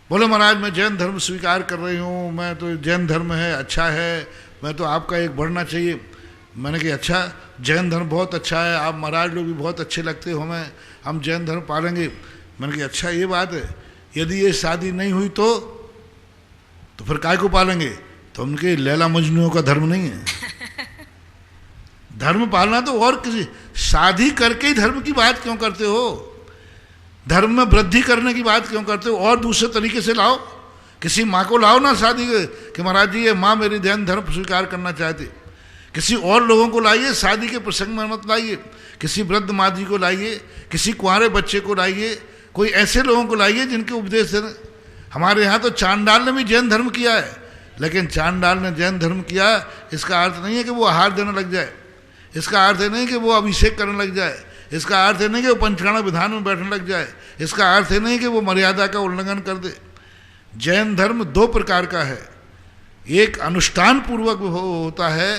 Speaker 2: बोले महाराज मैं जैन धर्म स्वीकार कर रही हूँ, मैं तो जैन धर्म है अच्छा है, मैं तो आपका एक बढ़ना चाहिए। मैंने कहा अच्छा, जैन धर्म बहुत अच्छा है, आप महाराज लोग भी बहुत अच्छे लगते हो हमें, हम जैन धर्म पालेंगे। मैंने कहा अच्छा ये बात है, यदि ये शादी नहीं हुई तो फिर काय को पालेंगे? तो उनके लैला मजनुओं का धर्म नहीं है। धर्म पालना तो और किसी, शादी करके ही धर्म की बात क्यों करते हो? धर्म में वृद्धि करने की बात क्यों करते हो? और दूसरे तरीके से लाओ, किसी माँ को लाओ ना शादी कि महाराज जी ये माँ मेरी जैन धर्म स्वीकार करना चाहती। किसी और लोगों को लाइए, शादी के प्रसंग में मत लाइए। किसी वृद्ध माँ जी को लाइए, किसी कुंवारे बच्चे को लाइए, कोई ऐसे लोगों को लाइए जिनके उपदेश है। हमारे यहाँ तो चांडाल ने भी जैन धर्म किया है, लेकिन चांडाल ने जैन धर्म किया इसका अर्थ नहीं है कि वो आहार देने लग जाए, इसका अर्थ है नहीं कि वो अभिषेक करने लग जाए, इसका अर्थ है नहीं कि वो पंचकाणा विधान में बैठने लग जाए, इसका अर्थ है नहीं कि वो मर्यादा का उल्लंघन कर दे। जैन धर्म 2 प्रकार का है, एक अनुष्ठान पूर्वक होता है,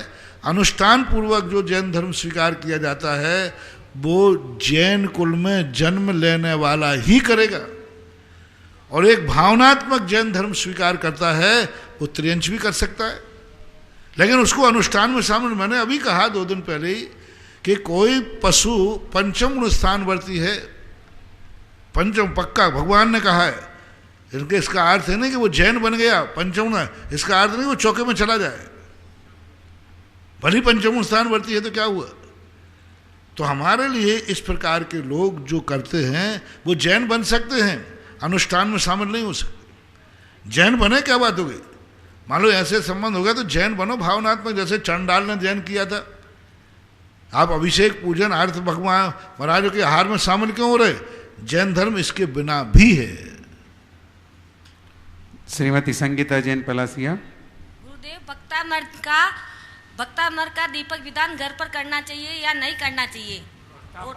Speaker 2: अनुष्ठान पूर्वक जो जैन धर्म स्वीकार किया जाता है वो जैन कुल में जन्म लेने वाला ही करेगा, और एक भावनात्मक जैन धर्म स्वीकार करता है वो त्रियंश भी कर सकता है, लेकिन उसको अनुष्ठान में शामिल। मैंने अभी कहा 2 दिन पहले ही कि कोई पशु पंचम गुण स्थान वर्ती है, पंचम पक्का भगवान ने कहा है इनके इसका अर्थ है नहीं कि वो जैन बन गया पंचमुण, इसका अर्थ नहीं वो चौके में चला जाए। भली पंचमुण स्थान वर्ती है तो क्या हुआ। तो हमारे लिए इस प्रकार के लोग जो करते हैं वो जैन बन सकते हैं, अनुष्ठान में शामिल नहीं हो सकते। जैन बने क्या बात हो गई, मान लो ऐसे संबंध हो गया तो जैन बनो भावनात्मक, जैसे चंडाल ने जैन किया था। आप अभिषेक पूजन अर्थ भगवान महाराजों के आहार में शामिल क्यों हो रहे, जैन धर्म इसके बिना भी है।
Speaker 5: श्रीमती संगीता जैन पलासिया।
Speaker 11: गुरुदेव, भक्ता नर का दीपक विधान घर पर करना चाहिए या नहीं करना चाहिए, और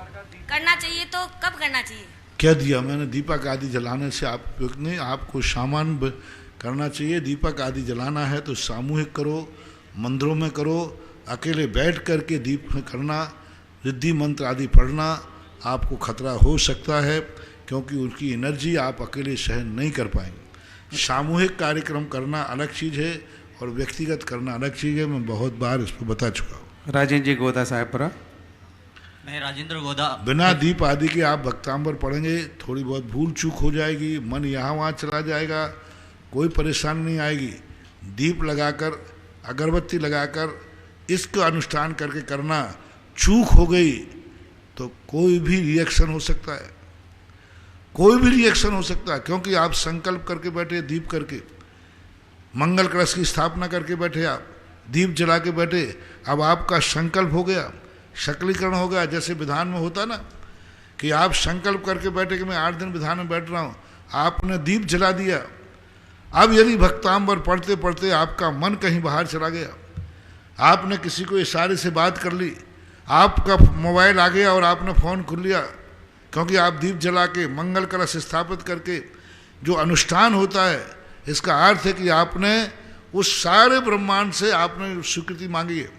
Speaker 11: करना चाहिए तो कब करना चाहिए।
Speaker 2: क्या दिया मैंने, दीपक आदि जलाने से आप नहीं, आपको सामान करना चाहिए। दीपक आदि जलाना है तो सामूहिक करो, मंदिरों में करो, अकेले बैठ करके दीप में करना, रिद्धि मंत्र आदि पढ़ना आपको खतरा हो सकता है, क्योंकि उनकी एनर्जी आप अकेले सहन नहीं कर पाएंगे। सामूहिक कार्यक्रम करना अलग चीज़ है और व्यक्तिगत करना अलग चीज़ है। मैं बहुत बार इस पर बता चुका हूँ।
Speaker 5: राजेंद्र जी गोदा साहेबपुरा।
Speaker 12: मैं राजेंद्र गोदा।
Speaker 2: बिना दीप आदि के आप भक्तांबर पढ़ेंगे, थोड़ी बहुत भूल चूक हो जाएगी, मन यहाँ वहाँ चला जाएगा, कोई परेशानी नहीं आएगी। दीप लगाकर, अगरबत्ती लगाकर इसका अनुष्ठान करके करना, चूक हो गई तो कोई भी रिएक्शन हो सकता है, कोई भी रिएक्शन हो सकता है, क्योंकि आप संकल्प करके बैठे, दीप करके, मंगल कलश की स्थापना करके बैठे, आप दीप जला के बैठे, अब आपका संकल्प हो गया, शकलीकरण हो गया। जैसे विधान में होता ना कि आप संकल्प करके बैठे कि मैं 8 दिन विधान में बैठ रहा हूँ, आपने दीप जला दिया। अब यदि भक्तांबर पढ़ते पढ़ते आपका मन कहीं बाहर चला गया, आपने किसी को इशारे से बात कर ली, आपका मोबाइल आ गया और आपने फ़ोन खोल लिया, क्योंकि आप दीप जला के मंगल कलश स्थापित करके जो अनुष्ठान होता है, इसका अर्थ है कि आपने उस सारे ब्रह्मांड से आपने स्वीकृति मांगी है।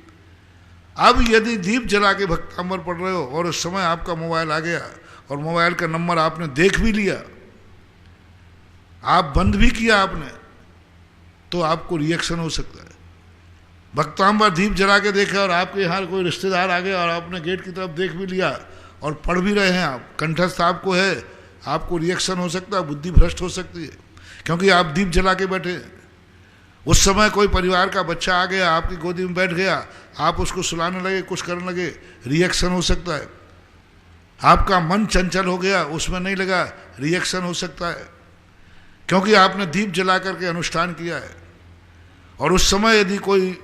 Speaker 2: अब यदि दीप जला के भक्तांबर पढ़ रहे हो और उस समय आपका मोबाइल आ गया और मोबाइल का नंबर आपने देख भी लिया, आप बंद भी किया आपने, तो आपको रिएक्शन हो सकता है। भक्तांबर दीप जला के देखा और आपके यहाँ कोई रिश्तेदार आ गया और आपने गेट की तरफ देख भी लिया और पढ़ भी रहे हैं, आप कंठस्थ आपको है, आपको रिएक्शन हो सकता है, बुद्धि भ्रष्ट हो सकती है, क्योंकि आप दीप जला के बैठे। उस समय कोई परिवार का बच्चा आ गया, आपकी गोदी में बैठ गया, आप उसको सुलाने लगे, कुछ करने लगे, रिएक्शन हो सकता है। आपका मन चंचल हो गया, उसमें नहीं लगा, रिएक्शन हो सकता है, क्योंकि आपने दीप जला करके अनुष्ठान किया है। और उस समय यदि कोई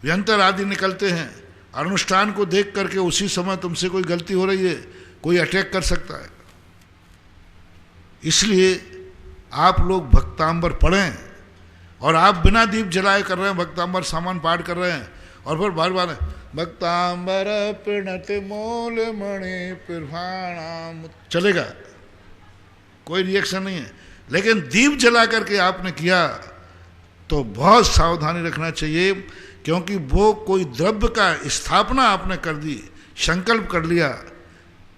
Speaker 2: व्यंतर आदि निकलते हैं, अनुष्ठान को देख करके उसी समय तुमसे कोई गलती हो रही है, कोई अटैक कर सकता है। इसलिए आप लोग भक्तांबर पढ़ें, और आप बिना दीप जलाए कर रहे हैं, भक्तांबर सामान पाठ कर रहे हैं, और फिर बार बार भक्तांबर प्रणत मूल मणि पिरभाणाम, चलेगा, कोई रिएक्शन नहीं है। लेकिन दीप जला करके आपने किया तो बहुत सावधानी रखना चाहिए, क्योंकि वो कोई द्रव्य का स्थापना आपने कर दी, संकल्प कर लिया।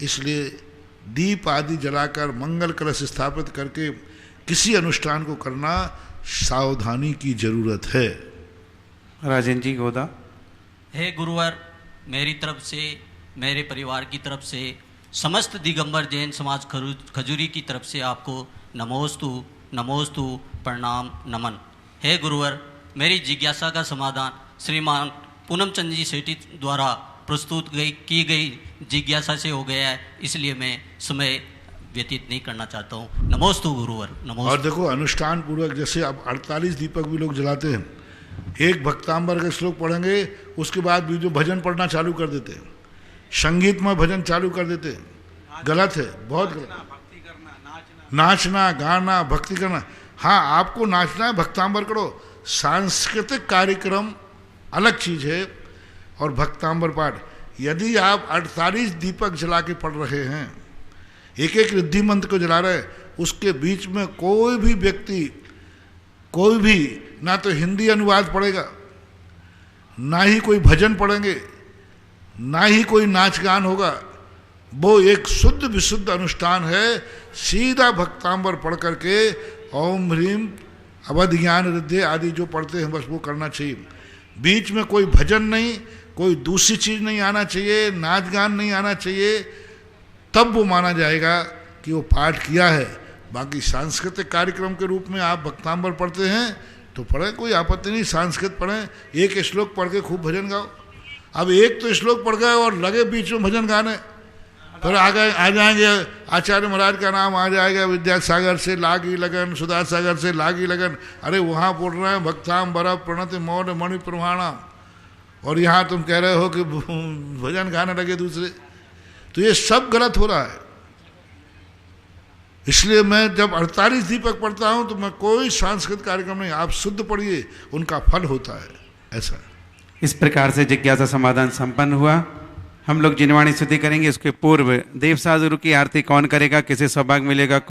Speaker 2: इसलिए दीप आदि जलाकर मंगल कलश स्थापित करके किसी अनुष्ठान को करना सावधानी की जरूरत है।
Speaker 5: राजेंद्र जी गोदा।
Speaker 12: हे गुरुवर, मेरी तरफ से, मेरे परिवार की तरफ से, समस्त दिगंबर जैन समाज खजूरी की तरफ से आपको नमोस्तु नमोस्तु प्रणाम नमन। हे गुरुवर, मेरी जिज्ञासा का समाधान श्रीमान पूनम चंद जी सेठी द्वारा प्रस्तुत की गई जिज्ञासा से हो गया है, इसलिए मैं समय व्यतीत नहीं करना चाहता हूँ। नमोस्तु गुरुवर, नमोस्तु।
Speaker 2: और देखो, अनुष्ठान पूर्वक जैसे अब 48 दीपक भी लोग जलाते हैं, एक भक्तांबर का श्लोक पढ़ेंगे, उसके बाद भी जो भजन पढ़ना चालू कर देते हैं, संगीतमय भजन चालू कर देते हैं, गलत है, बहुत गलत। नाचना गाना भक्ति करना, हाँ आपको नाचना है, भक्तांबर करो। सांस्कृतिक कार्यक्रम अलग चीज़ है और भक्तांबर पाठ। यदि आप 48 दीपक जला के पढ़ रहे हैं, एक एक रिद्धि मंत्र को जला रहे हैं, उसके बीच में कोई भी व्यक्ति, कोई भी ना तो हिंदी अनुवाद पढ़ेगा, ना ही कोई भजन पढ़ेंगे, ना ही कोई नाच गान होगा, वो एक शुद्ध विशुद्ध अनुष्ठान है। सीधा भक्तांबर पढ़ करके ओम ह्रीम अवध ज्ञान हृदय आदि जो पढ़ते हैं, बस वो करना चाहिए। बीच में कोई भजन नहीं, कोई दूसरी चीज़ नहीं आना चाहिए, नाच गान नहीं आना चाहिए, तब वो माना जाएगा कि वो पाठ किया है। बाकी सांस्कृतिक कार्यक्रम के रूप में आप भक्तांबर पढ़ते हैं तो पढ़ें, कोई आपत्ति नहीं, संस्कृत पढ़ें, एक श्लोक पढ़ के खूब भजन गाओ। अब एक तो श्लोक पढ़ गए और लगे बीच में भजन गाने, फिर आ जाएंगे आचार्य महाराज का नाम आ जाएगा, विद्यासागर से लागी लगन, सुधा सागर से लागी लगन, अरे वहाँ बोल रहे हैं भक्तांबर प्रणति मौन मणि प्रमाणम, और यहाँ तुम कह रहे हो कि भजन गाने लगे दूसरे, तो ये सब गलत हो रहा है। इसलिए मैं जब 48 दीपक पढ़ता हूं तो मैं कोई सांस्कृतिक कार्यक्रम नहीं, आप शुद्ध पढ़िए, उनका फल होता है ऐसा।
Speaker 5: इस प्रकार से जिज्ञासा समाधान संपन्न हुआ। हम लोग जिनवाणी स्तुति करेंगे, उसके पूर्व देव साधु की आरती कौन करेगा, किसे सौभाग्य मिलेगा?